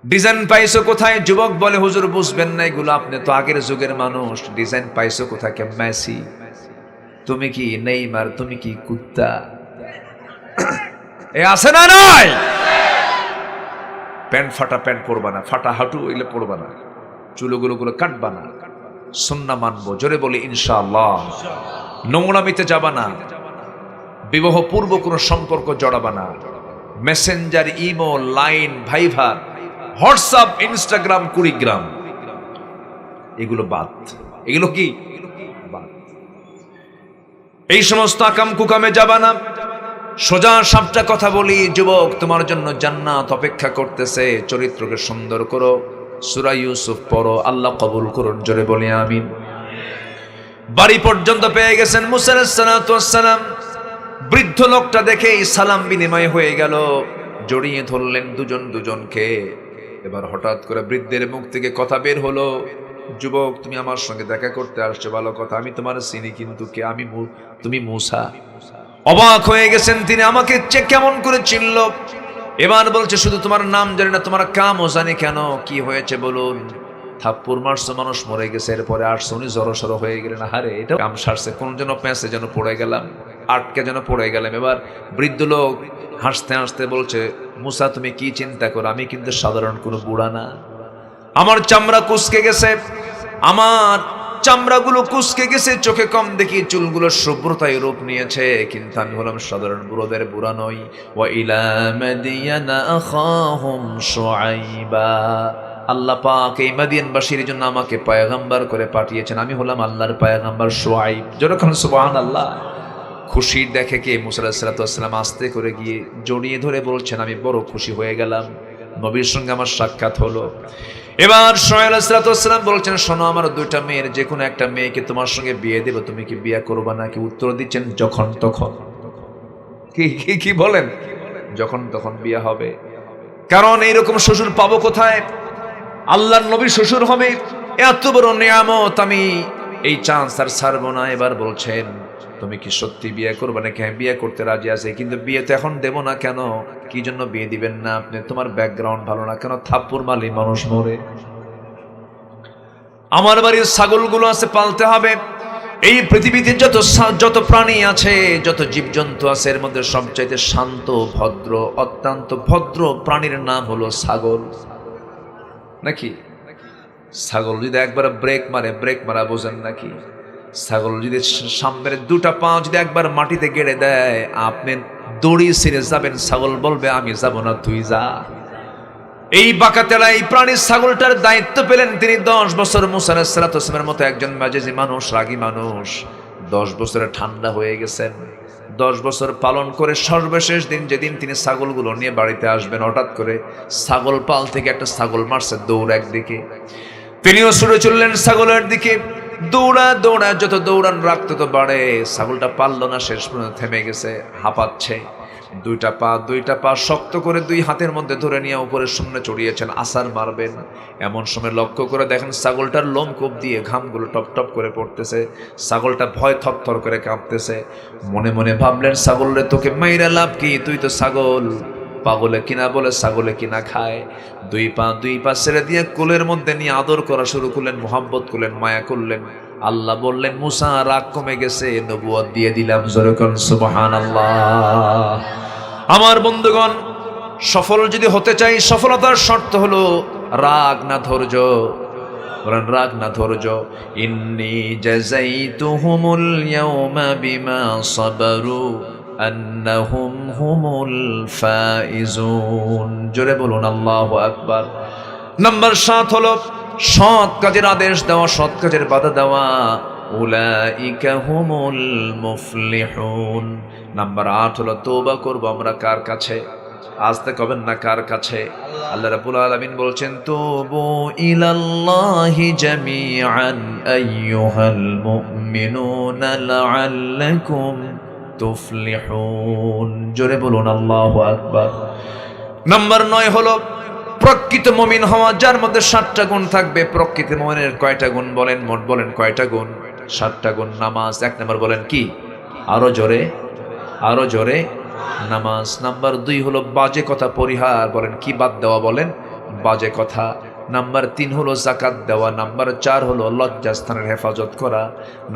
ডিজাইন পাইছো কোথায়? যুবক বলে হুজুর বুঝবেন না এগুলো, আপনি তো আগের যুগের মানুষ, ডিজাইন পাইছো কোথায়? কে মেসি, তুমি কি নেইমার, তুমি কি কুত্তা, এ আছে না? নয়, প্যান্ট ফাটা প্যান্ট পরবা না, ফাটা হাঁটু এগুলো পরবা না, চুলগুলো কাটবা না, সুন্নাহ মানবো, জোরে বলি ইনশাআল্লাহ। নোংরামিতে যাবা না, বিবাহ পূর্ব কোনো সম্পর্ক জড়াবা না, Messenger, imo, Line, Viber, WhatsApp, Instagram, Kurigram, এগুলো বাদ। এগুলো কি বাদ? এই সমস্ত আকাম কুকামে যাবা না। সোজা সাপটা কথা বলি, যুবক তোমার জন্য জান্নাত অপেক্ষা করতেছে, চরিত্রকে সুন্দর করো, সূরা ইউসুফ পড়ো, আল্লাহ কবুল করুন, জোরে বলি আমিন। বাড়ি পর্যন্ত পেয়ে গেছেন মুসা আলাইহিস সালাতু ওয়াস সালাম। বৃদ্ধ লোকটা দেখেই সালাম বিনিময় হয়ে গেল, জড়িয়ে ধরলেন দুজন দুজনকে। এবার হঠাৎ করে বৃদ্ধের মুখ থেকে কথা বের হলো, যুবক তুমি আমার সঙ্গে দেখা করতে আসছো, ভালো কথা, আমি তোমার চিনি, কিন্তু কে? আমি তুমি মুসা। অবাক হয়ে গেছেন তিনি, আমাকে কেমন করে চিনল? এবার বলছে শুধু তোমার নাম জানি না, তোমার কামও জানি। কেন, কি হয়েছে বলুন? থাপ্পড় মারছো, মানুষ মরে গেছে, এরপরে আসছো, উনি জড়সড় হয়ে গেলেন, আরে এটা কাম সারছে, কোন যেন প্যাঁচে যেন পড়ে গেলাম, আটকে যেন পড়ে গেলাম। এবার বৃদ্ধ লোক হাসতে হাসতে বলছে, মুসা তুমি কি চিন্তা করো, আমি কিন্তু সাধারণ কোনো বুড়া না, আমার চামড়া কুচকে গেছে, আমার চামড়াগুলো কুচকে গেছে, চোখে কম দেখি, চুলগুলো শুভ্রতায় রূপ নিয়েছে, কিন্তু আমি হলাম সাধারণ বুড়োদের বুড়া নই। ওয়া ইলা মাদিয়ানা আখাহুম শুআইবা, আল্লাহ পাক এই মাদিয়ানবাসীর জন্য আমাকে পয়গম্বর করে পাঠিয়েছেন, আমি হলাম আল্লাহর পয়গম্বর শুআইব। যেরকম সুবহানাল্লাহ। খুশির দেখে কে মুসা আলাইহিস সালাতু ওয়াস সালাম আস্তে করে গিয়ে জড়িয়ে ধরে বলছেন, আমি বড় খুশি হয়ে গেলাম, নবীর সঙ্গে আমার সাক্ষাৎ হলো। এবার শুআইব আলাইহিস সালাতু ওয়াস সালাম বলছেন, শোনো, আমার দুইটা মেয়ের যে কোনো একটা মেয়েকে তোমার সঙ্গে বিয়ে দেব, তুমি কি বিয়ে করবা নাকি? উত্তর দিচ্ছেন, যখন তখন। কি বলেন? যখন তখন বিয়ে হবে। কারণ এইরকম শ্বশুর পাবো কোথায়? আল্লাহর নবী শ্বশুর হবে, এত বড় নিয়ামত, আমি এই চান্স আর ছাড়বো না। এবার বলছেন, তুমি কি সত্যি বিয়ে করবে নাকি? হ্যাঁ, বিয়ে করতে রাজি আছে, কিন্তু বিয়ে তো এখন দেবো না। কেন? কি জন্য বিয়ে দিবেন না আপনি? তোমার ব্যাকগ্রাউন্ড ভালো না। কেন? থাপ্পড় মারলে মানুষ মরে। আমার বাড়ির ছাগলগুলো আছে, পালতে হবে। এই পৃথিবীতে যত প্রাণী আছে, যত জীবজন্তু আছে, এর মধ্যে সবচাইতে শান্ত, ভদ্র, অত্যন্ত ভদ্র প্রাণীর নাম হলো ছাগল। নাকি? ছাগল যদি একবার ব্রেক মারা বোঝেন নাকি? ছাগল যদি সামনের দুটা পা যদি একবার মাটিতে গেড়ে দেয়, আপনি দড়ি ছিঁড়ে যাবেন, ছাগল বলবে আমি যাব না, তুই যা। এই বাঁকাতেলা এই প্রাণীর ছাগলটার দায়িত্ব পেলেন তিনি 10 বছর। মুসা আলাইহিস সালাতু ওয়াস সালামের মতো একজন মেজাজি মানুষ, রাগী মানুষ, 10 বছরে ঠান্ডা হয়ে গেছেন। 10 বছর পালন করে সর্বশেষ দিন যেদিন তিনি ছাগলগুলো নিয়ে বাড়িতে আসবেন, হঠাৎ করে ছাগল পাল থেকে একটা ছাগল মারছে দৌড় একদিকে। তিনিও ছুটে চললেন ছাগলের দিকে। দৌড়া যত দৌড়ান রাখতে তো বাড়ে। ছাগলটা পারল না, শেষ পর্যন্ত থেমে গেছে, হাঁপাচ্ছে। দুইটা পা শক্ত করে 2 হাতের মধ্যে ধরে নিয়ে উপরের সামনে চড়িয়েছেন, আসার মারবেন। এমন সময় লক্ষ্য করে দেখেন ছাগলটার লোমকূপ দিয়ে ঘামগুলো টপ টপ করে পড়তেছে। ছাগলটা ভয় থরথর করে কাঁপতেছে। মনে মনে ভাবলেন, ছাগল রে, তোকে মাইরা লাভ কি? তুই তো ছাগল। পাগলে কিনা বলে ছাগলে কিনা খায়। 2 পা ছেড়ে দিয়ে কোলের মধ্যে নিয়ে আদর করা শুরু করলেন, মোহাব্বত করলেন, মায়া করলেন। আল্লাহ বললেন, মুসা, রাগ কমে গেছে, নবুয়ত দিয়ে দিলাম। জোরে কোন সুবহানাল্লাহ। আমার বন্ধুগণ, সফল যদি হতে চাই, সফলতার শর্ত হলো রাগ না ধৈর্য। বলেন, রাগ না ধৈর্য। ইন্নী জাযাইতুহুমুল ইয়াওমা বিমা সাবারু আন্নাহুম হুমুল ফাইজুন। জোরে বলুন আল্লাহু আকবার। নাম্বার 7 হলো সৎ কাজের আদেশ দেওয়া, সৎ কাজের বাধা দেওয়া। উলাইকা হুমুল মুফলিহুন। নাম্বার 8 হলো তওবা করব আমরা কার কাছে? আজতে কবেন না কার কাছে? আল্লাহ রাব্বুল আলামিন বলছেন, তুবু ইলাল্লাহি জামিআন আইয়ুহাল মুমিনুনা লাআল্লাকুম তুফলিহুন। জোরে বলুন আল্লাহু আকবার। নাম্বার 9 হলো প্রকৃত মুমিন হওয়া, যার মধ্যে 7টা গুণ থাকবে। প্রকৃত মুমিনের কয়টা গুণ বলেন? মোট বলেন কয়টা গুণ? 7টা গুণ। নামাজ 1 নম্বর, বলেন কি? আরো জোরে নামাজ। নাম্বার 2 হলো বাজে কথা পরিহার, বলেন কি? বাদ দেওয়া, বলেন বাজে কথা। নাম্বার 3 হলো যাকাত দেওয়া। নাম্বার 4 হলো লজ্জাস্থানের হেফাজত করা।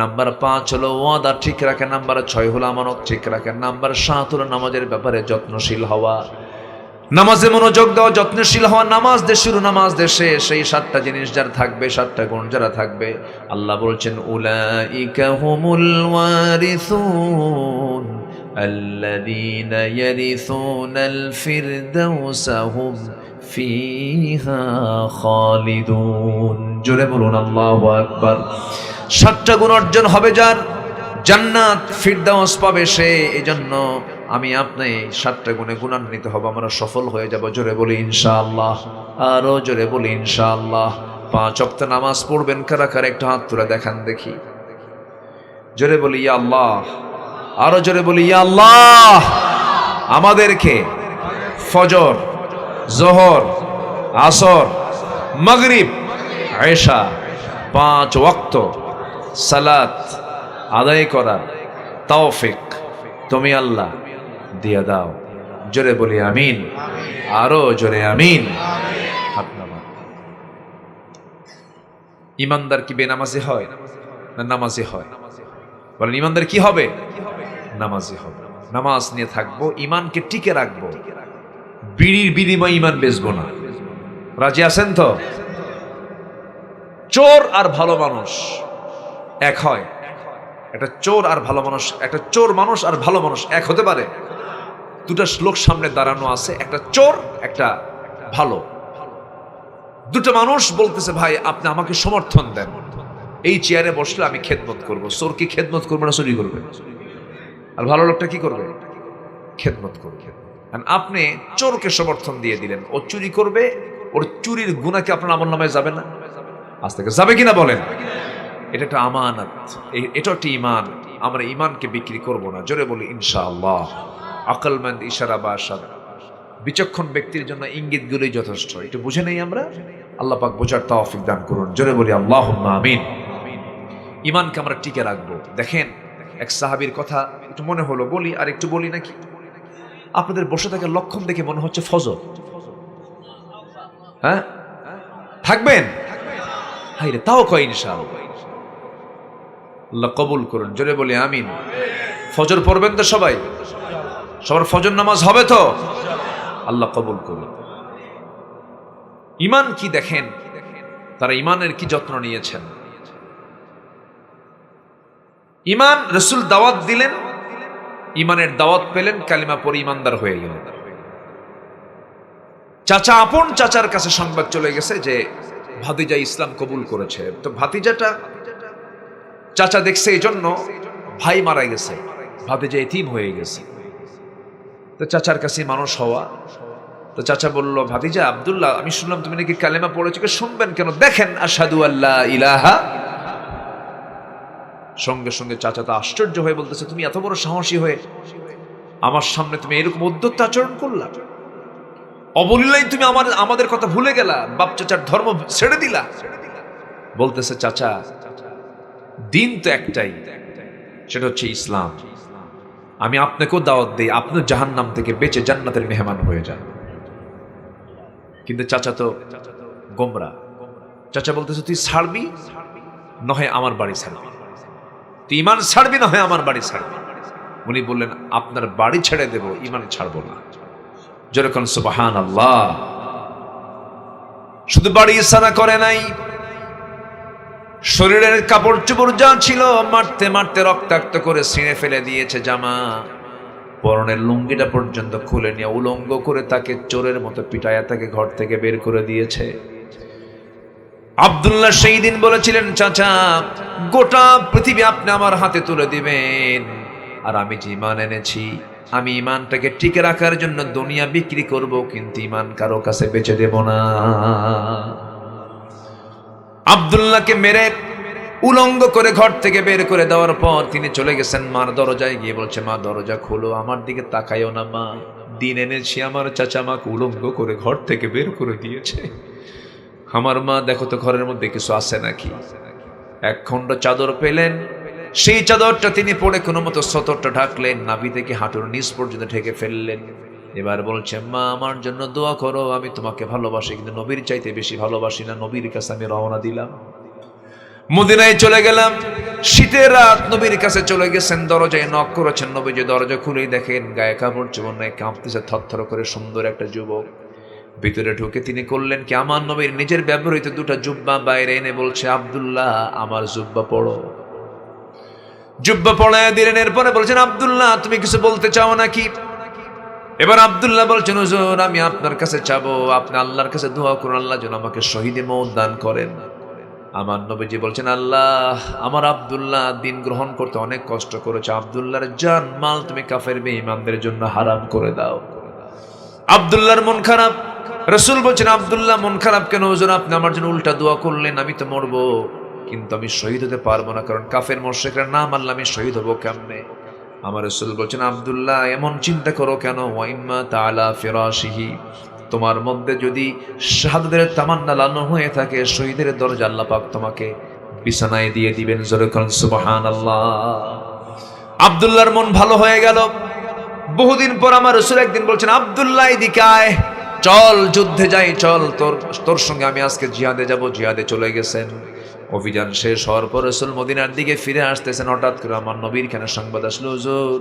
নাম্বার 5 হলো ওয়াদা ঠিক রাখা। নাম্বার 6 হলো আমানত ঠিক রাখা। নাম্বার 7 হলো নামাজের ব্যাপারে যত্নশীল হওয়া, নামাজে মনোযোগ দেওয়া, যত্নশীল হওয়া। নামাজ দিয়ে শুরু, নামাজ দিয়ে শেষ। এই 7টা জিনিস যার থাকবে, 7টা গুণ যারা থাকবে, আল্লাহ বলছেন, উলাইকা হুমুল ওয়ারিসুন আল্লাযীনা ইয়ারিসুনাল ফিরদাউসা হুম ফিহা খালিদুন। জোরে বলুন আল্লাহু আকবার। 7টা গুণ অর্জন হবে যার, জান্নাত ফিরদাউস পাবে সে। এজন্য আমি আপনি 7টা গুণে গুণান্বিত হব, আমরা সফল হয়ে যাব। জোরে বলি ইনশাআল্লাহ। আরো জোরে বলি ইনশাআল্লাহ। 5 ওয়াক্ত নামাজ পড়বেন কারা কারা? একটু হাত তুলে দেখান দেখি। জোরে বলি ইয়া আল্লাহ। আরো জোরে বলি ইয়া আল্লাহ। আমাদেরকে ফজর, জোহর, আসর, মাগরিব, এশা 5 ওয়াক্ত সালাত আদায় করার তৌফিক তুমি আল্লাহ দিয়ে দাও। জোরে বলি আমিন। আরো জোরে আমিন। ইমানদার কি বেনামাজি হয় না নামাজি হয়? বলেন, ইমানদার কি হবে? নামাজি হবে। নামাজ নিয়ে থাকবো, ইমানকে টিকে রাখবো, বিড়ির বিনিময়ে ইমান বেচবো না। রাজি আছেন তো? চোর আর ভালো মানুষ এক হয়? একটা চোর আর ভালো মানুষ, একটা চোর মানুষ আর ভালো মানুষ এক হতে পারে? 2টা লোক সামনে দাঁড়ানো আছে, একটা চোর একটা ভালো। দুটো মানুষ বলতেছে, ভাই আপনি আমাকে সমর্থন দেন, এই চেয়ারে বসলে আমি খেদমত করব। চোর কি খেদমত করবে না চুরি করবে? আর ভালো লোকটা কি করবে? খেদমত করবে। আপনি চোরকে সমর্থন দিয়ে দিলেন, ও চুরি করবে, ওর চুরির গুনাহ কি আপনার আমলনামায় যাবে না? আজ থেকে যাবে কিনা বলেন? এটা একটা আমানত, এটা একটা ঈমান। আমরা ঈমানকে বিক্রি করব না। জোরে বলি ইনশাআল্লাহ। আকলমন্দ ইশারা বা আশারা, বিচক্ষণ ব্যক্তির জন্য ইঙ্গিতগুলোই যথেষ্ট। এটা বুঝে নেই আমরা, আল্লাহ পাক বোঝার তৌফিক দান করুন। জোরে বলি আল্লাহুম্মা আমিন। ঈমানকে আমরা টিকে রাখবো। দেখেন, এক সাহাবীর কথা একটু মনে হলো, বলি আর একটু বলি নাকি? আপনাদের বসে থাকার লক্ষণ দেখে মনে হচ্ছে ফজর। হ্যাঁ, থাকবেন? হাইরে, তাও কয় ইনশাআল্লাহ। আল্লাহ কবুল করুন। জোরে বলি আমিন। ফজর পড়বেন তো সবাই? সবার ফজর নামাজ হবে তো? আল্লাহ কবুল করুন। ঈমান কি দেখেন, তারা ঈমানের কি যত্ন নিয়েছেন। ঈমান, রাসূল দাওয়াত দিলেন, ঈমানের দাওয়াত পেলেন, কালিমা পড়ে ঈমানদার হয়ে গেলেন। চাচা, আপন চাচার কাছে সংবাদ চলে গেছে যে ভাতিজা ইসলাম কবুল করেছে। তো ভাতিজাটা চাচা দেখছে, এই জন্য ভাই মারা গেছে, ভাতিজা এতিম হয়ে গেছে। তো চাচার কাছে মানুষ হওয়া, তো চাচা বলল, ভাতিজা আব্দুল্লাহ, আমি শুনলাম তুমি নাকি কালেমা পড়েছো, শুনবেন কেন? দেখেন, আশহাদু আল্লা ইলাহা। সঙ্গে সঙ্গে চাচা তো আশ্চর্য হয়ে বলতেছে, তুমি এত বড় সাহসী হয়ে আমার সামনে তুমি এরকম উদ্ধত আচরণ করলা, অবলীলাই তুমি আমাদের কথা ভুলে গেলা, বাপ চাচার ধর্ম ছেড়ে দিলা। বলতেছে, চাচা দিন তো একটাই, সেটা হচ্ছে ইসলাম। আমি আপনাকেও দাওয়াত দিই, আপনি জাহান্নাম থেকে বেঁচে জান্নাতের মেহমান হয়ে যান। কিন্তু চাচা তো গোমরা। চাচা বলতেছে, তুই ছাড়বি নহে আমার বাড়ি ছাড়বি, তুই ঈমান ছাড়বি নহে আমার বাড়ি ছাড়বি। উনি বললেন, আপনার বাড়ি ছেড়ে দেব, ঈমান ছাড়বো না। যেরকম সুবহানাল্লাহ। শুধু বাড়ি ছাড়া করে নাই, শরীরের কাপড় চোপড় যা ছিল মারতে মারতে রক্তাক্ত করে ছিঁড়ে ফেলে দিয়েছে। জামা, পরনের লুঙ্গিটা পর্যন্ত খুলে নিয়ে উলঙ্গ করে তাকে চোরের মতো পিটায়া তাকে ঘর থেকে বের করে দিয়েছে। আব্দুল্লাহ সেই দিন বলেছিলেন, চাচা গোটা পৃথিবী আপনি আমার হাতে তুলে দিবেন, আর আমি যে ঈমান এনেছি, আমি ঈমানটাকে টিকে রাখার জন্য দুনিয়া বিক্রি করব, কিন্তু ঈমান কারো কাছে বেচে দেব না। আব্দুল্লাহকে মেরে উলঙ্গ করে ঘর থেকে বের করে দেওয়ার পর তিনি চলে গেছেন মার দরজায়, গিয়ে বলছে, মা দরজা খোলো, আমার দিকে তাকাইও না মা, দিন এনেছি, আমার চাচা আমাকে উলঙ্গ করে ঘর থেকে বের করে দিয়েছে। আমার মা, দেখো তো ঘরের মধ্যে কিছু আছে নাকি। এক খণ্ড চাদর পেলেন, সেই চাদরটা তিনি পরে কোনো মতো সতরটা ঢাকলেন, নাভি থেকে হাঁটুর নিচ পর্যন্ত ঢেকে ফেললেন। এবার বলছে, মা আমার জন্য দোয়া করো, আমি তোমাকে ভালোবাসি, কিন্তু নবীর চাইতে বেশি ভালোবাসি না। নবীর কাছে আমি রওনা দিলাম, মদিনায় চলে গেলাম। শীতের রাত, নবীর কাছে চলে গেছেন, দরজায় নক করেছেন। নবী যে দরজা খুলেই দেখেন গায়ে কাপড় চোপড় নাই, কাঁপতেছে থরথর করে সুন্দর একটা যুবক। ভিতরে ঢুকে তিনি করলেন কি, আমার নবীর নিজের ব্যবহৃত দুটা জুব্বা বাইরে এনে বলছে, আব্দুল্লাহ আমার জুব্বা পড়ো। জুব্বা পড়ায় দিলেন। এরপরে বলছেন, আব্দুল্লাহ তুমি কিছু বলতে চাও নাকি? এবার আব্দুল্লাহ বলছেন, হুজুর আমি আপনার কাছে চাবো, আপনি আল্লাহর কাছে দোয়া করুন, আল্লাহ যেন আমাকে শহীদে মওত দান করেন। আমার নবীজি বলছেন, আল্লাহ আমার আব্দুল্লাহ দিন গ্রহণ করতে অনেক কষ্ট করেছে, আব্দুল্লাহর জান মাল তুমি কাফের বেঈমানদের জন্য হারাম করে দাও। আব্দুল্লাহর মন খারাপ। রাসূল বলছেন, আব্দুল্লাহ মন খারাপ কেন হুজুর? আপনি আমার জন্য উল্টা দোয়া করলেন, আমি তো মরবো, কিন্তু আমি শহীদ হতে পারবো না, কারণ কাফের মুশরিকরা না মারলে আমি শহীদ হবো কেমনে? আমার রাসূল বলছেন, আব্দুল্লাহ এমন চিন্তা করো কেন? ওয়াইম্মা তাআলা ফিরাশিহি, তোমার মধ্যে যদি শাহাদাতের তামান্না লালন হয়ে থাকে, শহীদের দরজা আল্লাহ পাক তোমাকে বিছানায় দিয়ে দিবেন। জোরে বলুন সুবহানাল্লাহ। আব্দুল্লাহর মন ভালো হয়ে গেল। বহুদিন পর আমার রাসূল একদিন বলছেন, আব্দুল্লাহ এদিকে আয়, চল যুদ্ধে যাই, চল তোর সঙ্গে আমি আজকে জিহাদে যাব। জিহাদে চলে গেছেন। অভিযান শেষ হওয়ার পর রাসূল মদিনার দিকে ফিরে আসতেছেন। হঠাৎ করে আমার নবীর খানে সংবাদ আসলো, হুজুর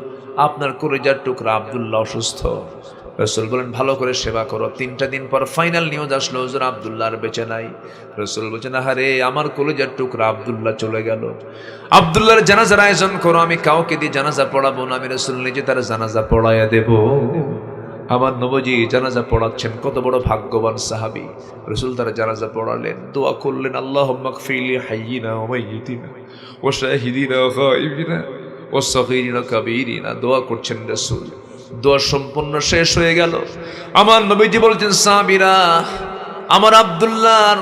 আপনার কলিজার টুকরা আব্দুল্লাহ অসুস্থ। রাসূল বলেন, ভালো করে সেবা করো। 3টা দিন পর ফাইনাল নিউজ আসলো, হুজুর আব্দুল্লাহ আর বেঁচে নাই। রাসূল বলছেন, আরে আমার কলিজার টুকরা আব্দুল্লাহ চলে গেল। আব্দুল্লাহর জানাজার আয়োজন করো, আমি কাউকে দিয়ে জানাজা পড়াবো না, আমি রাসূল নিজে তার জানাজা পড়াইয়া দেব। আমার নবীজি জানাজা পড়াচ্ছেন, কত বড় ভাগ্যবান সাহাবী। রাসূল তারা জানাজা পড়ালেন, দোয়া করলেন, আল্লাহুম্মা গফির লি হাইয়িনা ওয়া মাইয়িতিনা ওয়া শাহিদিনা ওয়া গায়িবিনা ওয়া সগীরিনা কাবীরিনা। দোয়া করছেন রাসূল। দোয়া সম্পূর্ণ শেষ হয়ে গেল। আমার নবীজি বলছেন, সাহাবীরা, আমার আব্দুল্লাহর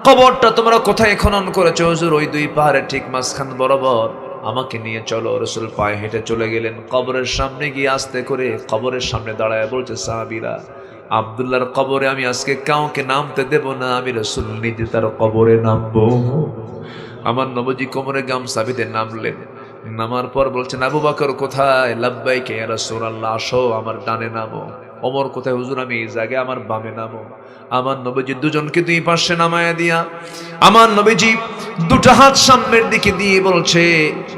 কবরটা তোমরা কোথায় খনন করেছো? হুজুর, ওই দুই পাহাড়ের ঠিক মাঝখান বরাবর। আমাকে নিয়ে চলো। রাসূল পায়ে হেঁটে চলে গেলেন। কবরের সামনে গিয়ে আস্তে করে কবরের সামনে দাঁড়ায় বলছে, সাহাবীরা, আব্দুল্লাহর কবরে আমি আজকে কাউকে নামতে দেব না, আমি রাসূল নিজে তার কবরে নামবো। আমার নবীজি কোমরে গামছা বেঁধে নামলেন। নামার পর বলছেন, আবু বকর কোথায়? লাব্বাইকা ইয়া রাসূলুল্লাহ, আসো আমার ডানে নামো। ওমর কোথায়? হুজুর আমি এই জায়গায়, আমার বামে নামো। আমার নবীজি দুজনকে দুই পাশে নামায়া দিয়া আমার নবীজি দুটো হাত সামনের দিকে দিয়ে বলছে,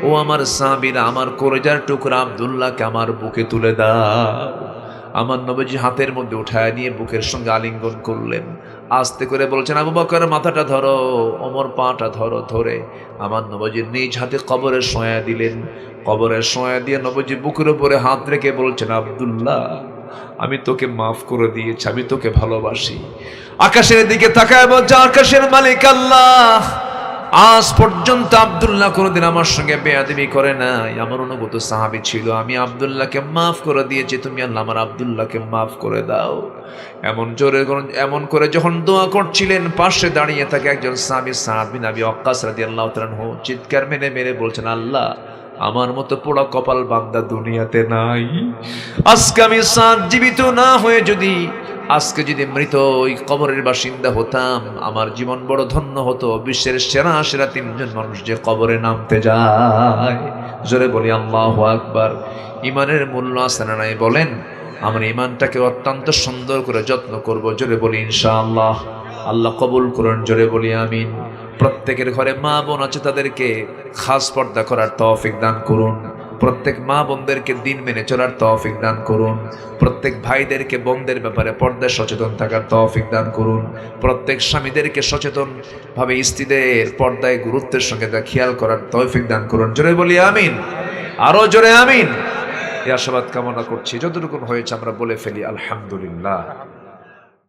ও আমার সাহাবীরা, আমার কলিজার টুকরা আব্দুল্লাহকে আমার বুকে তুলে দাও। আমার নবীজি হাতের মধ্যে উঠায় নিয়ে বুকের সঙ্গে আলিঙ্গন করলেন। আস্তে করে বলছেন, আবু বকর মাথাটা ধরো, ওমর পাটা ধরো। ধরে আমার নবীজি নিজ হাতে কবরে শোয়া দিলেন। কবরে শোয়া দিয়ে নবীজি বুকের উপরে হাত রেখে বলছেন, আব্দুল্লাহ, আমি তোকে মাফ করে দিয়েছি, আমি তোকে ভালোবাসি। আকাশের দিকে তাকায় বলছে, আকাশের মালিক আল্লাহ, আজ পর্যন্ত আব্দুল্লাহ কোনোদিন আমার সঙ্গে বেয়াদবি করে নাই। আমার অনুগত সাহাবী ছিল, আমি আব্দুল্লাহকে মাফ করে দিয়েছি, তুমি আল্লাহ আমার আব্দুল্লাহকে মাফ করে দাও। এমন করে যখন দোয়া করছিলেন, পাশে দাঁড়িয়ে থাকে একজন সাহাবী, সাদ বিন আবি ওয়াক্কাস রাদিয়াল্লাহু তাআলা আনহু, চিৎকার মেরে মেরে বলছেন, আল্লাহ, আমার মতো পোড়া কপাল বান্দা দুনিয়াতে নাই। আজকে আমি সাদ জীবিত না হয়ে যদি আজকে যদি মৃত ওই কবরের বাসিন্দা হতাম, আমার জীবন বড় ধন্য হতো। বিশ্বের সেরা সেরা তিনজন মানুষ যে কবরে নামতে যায়। জোরে বলি আল্লাহু আকবার। ইমানের মূল্য আছে না নাই বলেন? আমরা ইমানটাকে অত্যন্ত সুন্দর করে যত্ন করব। জোরে বলি ইনশাআল্লাহ। আল্লাহ কবুল করুন। জোরে বলি আমিন। প্রত্যেকের ঘরে মা বোন আছে, তাদেরকে খাস পর্দা করার তৌফিক দান করুন। প্রত্যেক মা বোনদেরকে দিন মেনে চলার তৌফিক দান করুন। প্রত্যেক ভাইদেরকে বোনদের ব্যাপারে পর্দায় সচেতন থাকার তৌফিক দান করুন। প্রত্যেক স্বামীদেরকে সচেতন ভাবে স্ত্রীদের পর্দায় গুরুত্বের সঙ্গে তা খেয়াল করার তৌফিক দান করুন। জোরে বলি আমিন। আরো জোরে আমিন। এই আশাবাদ কামনা করছি। যতটুকু হয়েছে আমরা বলে ফেলি আলহামদুলিল্লাহ।